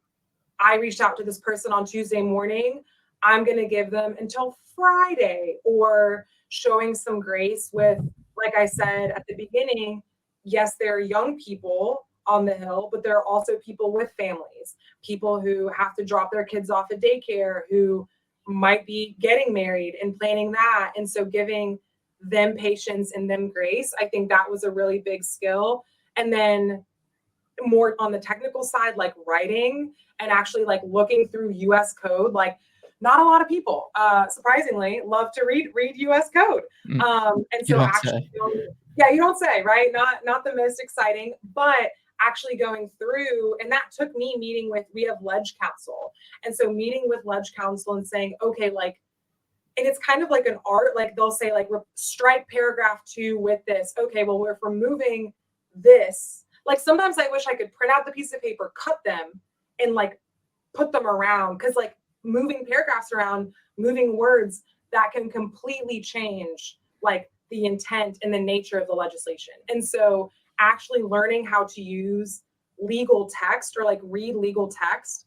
I reached out to this person on Tuesday morning. I'm going to give them until Friday, or showing some grace with, like I said at the beginning, yes, there are young people on the Hill, but there are also people with families, people who have to drop their kids off at daycare, who might be getting married and planning that. And so giving them patience and them grace, I think that was a really big skill. And then more on the technical side, like writing and actually like looking through US code, like not a lot of people, surprisingly, love to read US code. Mm, And you so don't actually, say. yeah, you don't say, right? Not the most exciting, but actually going through, and that took me meeting with, we have ledge council. And so meeting with ledge council and saying, okay, like, and it's kind of like an art, like they'll say like strike paragraph 2 with this. Okay, well, if we're moving this, like sometimes I wish I could print out the piece of paper, cut them, and like put them around, because like moving paragraphs around, moving words, that can completely change like the intent and the nature of the legislation. And so actually learning how to use legal text or like read legal text,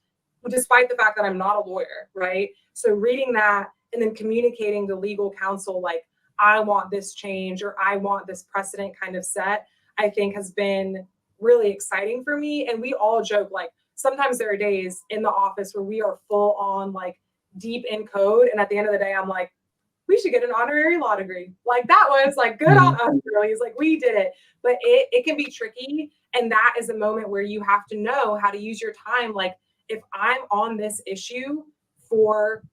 despite the fact that I'm not a lawyer, right? So reading that and then communicating to legal counsel, like, I want this change or I want this precedent kind of set, I think has been really exciting for me. And we all joke, like, sometimes there are days in the office where we are full on, like, deep in code. And at the end of the day, I'm like, we should get an honorary law degree. Like, that was like good on Mhm. us, girlies. Like, we did it. But it can be tricky. And that is a moment where you have to know how to use your time. Like, if I'm on this issue for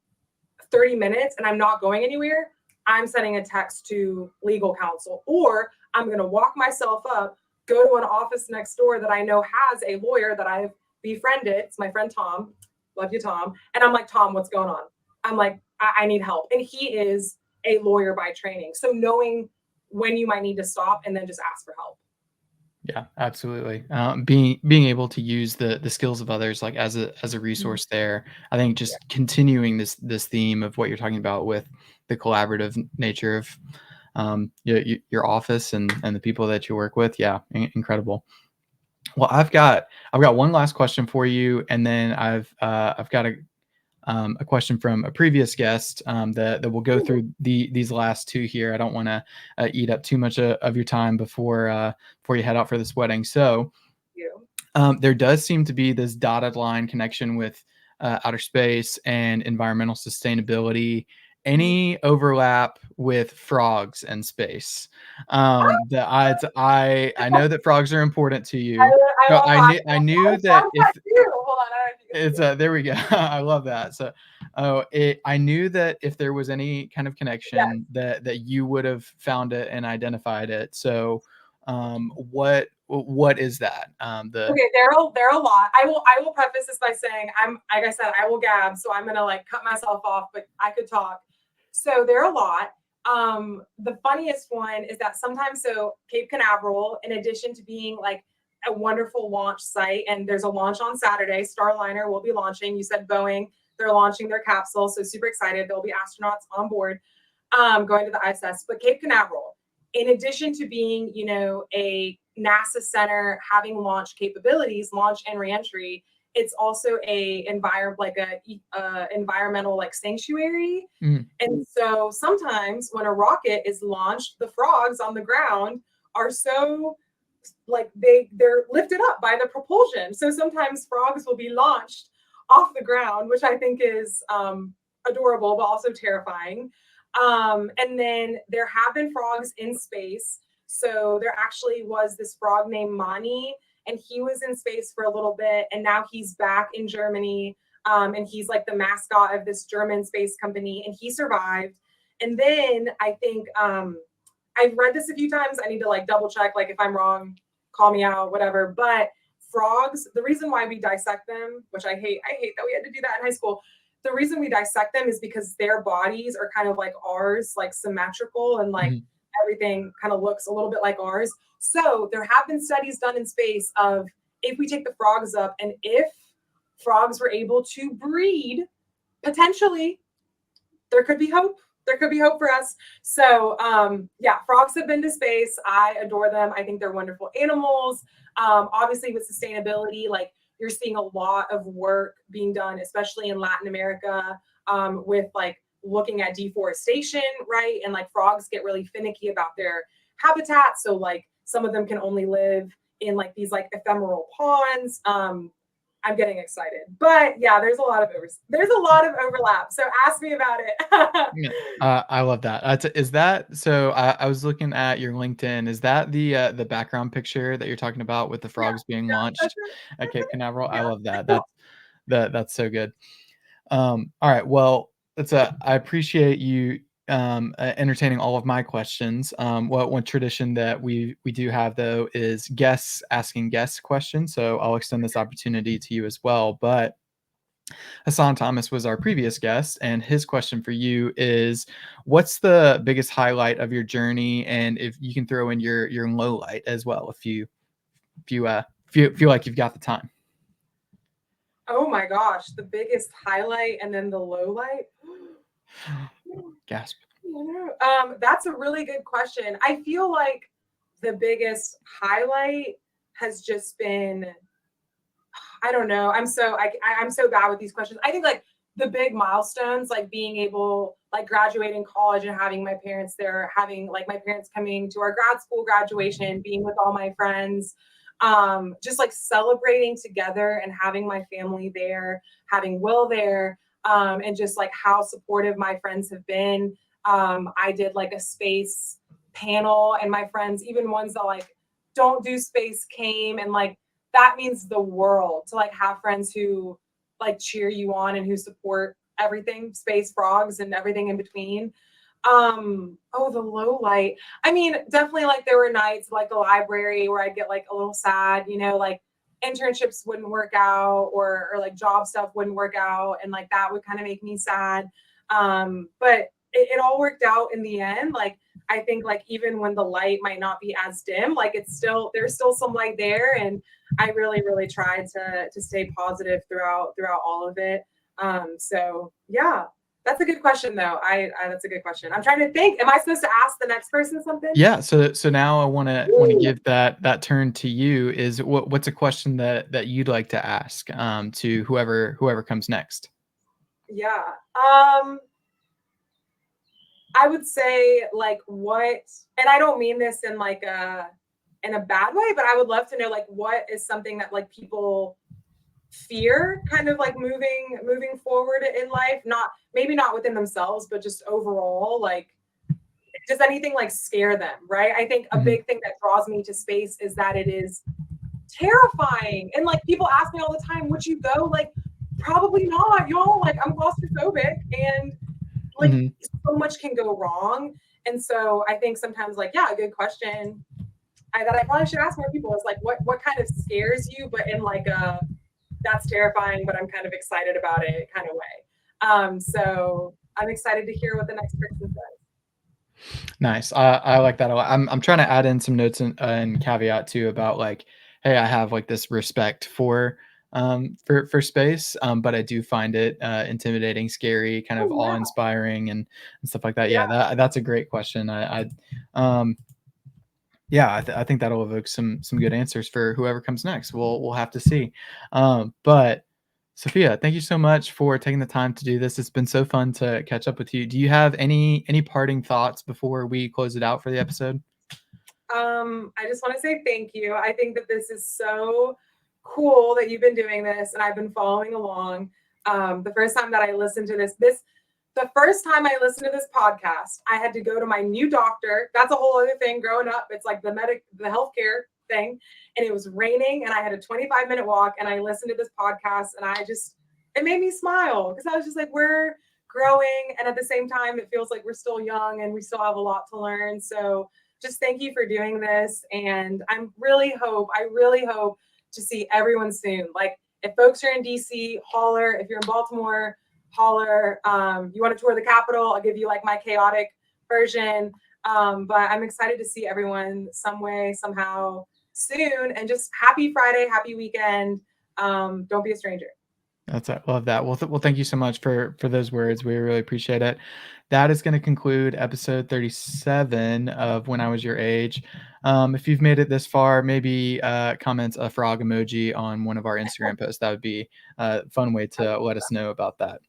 30 minutes and I'm not going anywhere, I'm sending a text to legal counsel, or I'm going to walk myself up, go to an office next door that I know has a lawyer that I've befriended. It's my friend Tom. Love you, Tom. And I'm like, Tom, what's going on? I'm like, I need help. And he is a lawyer by training. So knowing when you might need to stop and then just ask for help. Yeah, absolutely. Being able to use the skills of others like as a resource there. I think Yeah. just continuing this theme of what you're talking about with the collaborative nature of your office and the people that you work with. Yeah, incredible. Well, I've got one last question for you, and then I've got a question from a previous guest that will go through these last two here. I don't want to eat up too much of your time before you head out for this wedding. So You. there does seem to be this dotted line connection with outer space and environmental sustainability. any overlap with frogs and space. That I know that frogs are important to you. I So love I that. knew Oh, that frogs if too. Hold on, I don't know if you can it's see it. there we go. I love that. So I knew that if there was any kind of Yes. connection that you would have found it and identified it. So what is that? The Okay, there are a lot. I will preface this by saying I'm like I said, I will gab, so I'm gonna like cut myself off, but I could talk. So there are a lot. The funniest one is that sometimes Cape Canaveral, in addition to being like a wonderful launch site, and there's a launch on Saturday. Starliner will be launching. You said Boeing, they're launching their capsule, so super excited. There'll be astronauts on board going to the ISS. But Cape Canaveral, in addition to being, a NASA center having launch capabilities, launch and reentry, it's also environmental like sanctuary. mm, And so sometimes when a rocket is launched, the frogs on the ground are so like they're lifted up by the propulsion. So sometimes frogs will be launched off the ground, which I think is adorable, but also terrifying. And then there have been frogs in space. So there actually was this frog named Mani, and he was in space for a little bit, and now he's back in Germany. And he's like the mascot of this German space company, and he survived. And then I think I've read this a few times. I need to like double check, like if I'm wrong, call me out, whatever. But frogs, the reason why we dissect them, which I hate that we had to do that in high school. The reason we dissect them is because their bodies are kind of like ours, like symmetrical, and like mhm, everything kind of looks a little bit like ours. So there have been studies done in space of if we take the frogs up and if frogs were able to breed, potentially there could be hope. There could be hope for us. So yeah, frogs have been to space. I adore them. I think they're wonderful animals. Obviously with sustainability, like you're seeing a lot of work being done, especially in Latin America, with like looking at deforestation, right? And like frogs get really finicky about their habitat. So like some of them can only live in like these like ephemeral ponds. I'm getting excited, but yeah, there's a lot of overlap. So ask me about it. yeah. I love that. Is that so? I was looking at your LinkedIn. Is that the background picture that you're talking about with the Yeah, frogs being yeah, launched at that's Cape it. Canaveral? I love that. Yeah. That's so good. All right. Well, I appreciate you entertaining all of my questions. One tradition that we do have though is guests asking guests questions. So I'll extend this opportunity to you as well. But Hassan Thomas was our previous guest, and his question for you is, what's the biggest highlight of your journey? And if you can throw in your low light as well, if you feel like you've got the time. Oh my gosh, the biggest highlight and then the low light. Gasp. That's a really good question. I feel like the biggest highlight has just been, I don't know. I'm so bad with these questions. I think like the big milestones, like being able, like graduating college and having my parents there, having like my parents coming to our grad school graduation, being with all my friends, just like celebrating together and having my family there, having Will there, and just like how supportive my friends have been. I did like a space panel, and my friends, even ones that like don't do space, came, and like that means the world to like have friends who like cheer you on and who support everything, space, frogs, and everything in between. Oh, the low light. I mean, definitely like there were nights like the library where I'd get like a little sad, like internships wouldn't work out, or like job stuff wouldn't work out, and like that would kind of make me sad. But it all worked out in the end. Like I think like even when the light might not be as dim, like there's still some light there, and I really really tried to stay positive throughout all of it. So yeah, that's a good question though. I that's a good question. I'm trying to think. Am I supposed to ask the next person something? Yeah. So now I want to Woo! give that turn to you. Is what's a question that you'd like to ask to whoever comes next? Yeah. I would say like what, and I don't mean this in like a bad way, but I would love to know like what is something that like people fear kind of like moving forward in life, maybe not within themselves, but just overall, like, does anything like scare them, right? I think a Mhm. big thing that draws me to space is that it is terrifying. And like people ask me all the time, would you go? Like, probably not, y'all. Like, I'm claustrophobic and like Mhm. so much can go wrong. And so I think sometimes, like, yeah, a good question that I probably should ask more people is like, what kind of scares you, but in like a that's terrifying, but I'm kind of excited about it kind of way. So I'm excited to hear what the next person says. Nice. I like that a lot. I'm trying to add in some notes and caveat too about like, hey, I have like this respect for space, but I do find it intimidating, scary, kind of Oh awe yeah, inspiring and stuff like that. yeah. Yeah, that's a great question. Um yeah, I think that'll evoke some good answers for whoever comes next. We'll have to see. But Sophia, thank you so much for taking the time to do this. It's been so fun to catch up with you. Do you have any parting thoughts before we close it out for the episode? I just want to say thank you. I think that this is so cool that you've been doing this and I've been following along. The first time that I listened to the first time I listened to this podcast, I had to go to my new doctor. That's a whole other thing growing up. It's like the healthcare thing. And it was raining and I had a 25-minute walk and I listened to this podcast and it made me smile because I was just like, we're growing. And at the same time, it feels like we're still young and we still have a lot to learn. So just thank you for doing this. And I really hope to see everyone soon. Like if folks are in DC, holler. If you're in Baltimore, holler. You want to tour the Capitol, I'll give you like my chaotic version. But I'm excited to see everyone some way, somehow soon. And just happy Friday, happy weekend. Don't be a stranger. That's I love that. Well, thank you so much for those words. We really appreciate it. That is going to conclude episode 37 of When I Was Your Age. If you've made it this far, maybe comment a frog emoji on one of our Instagram posts. That would be a fun way to let us know about that.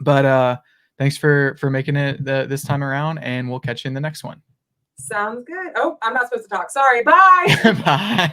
But thanks for making it this time around, and we'll catch you in the next one. Sounds good. Oh, I'm not supposed to talk. Sorry. Bye. Bye.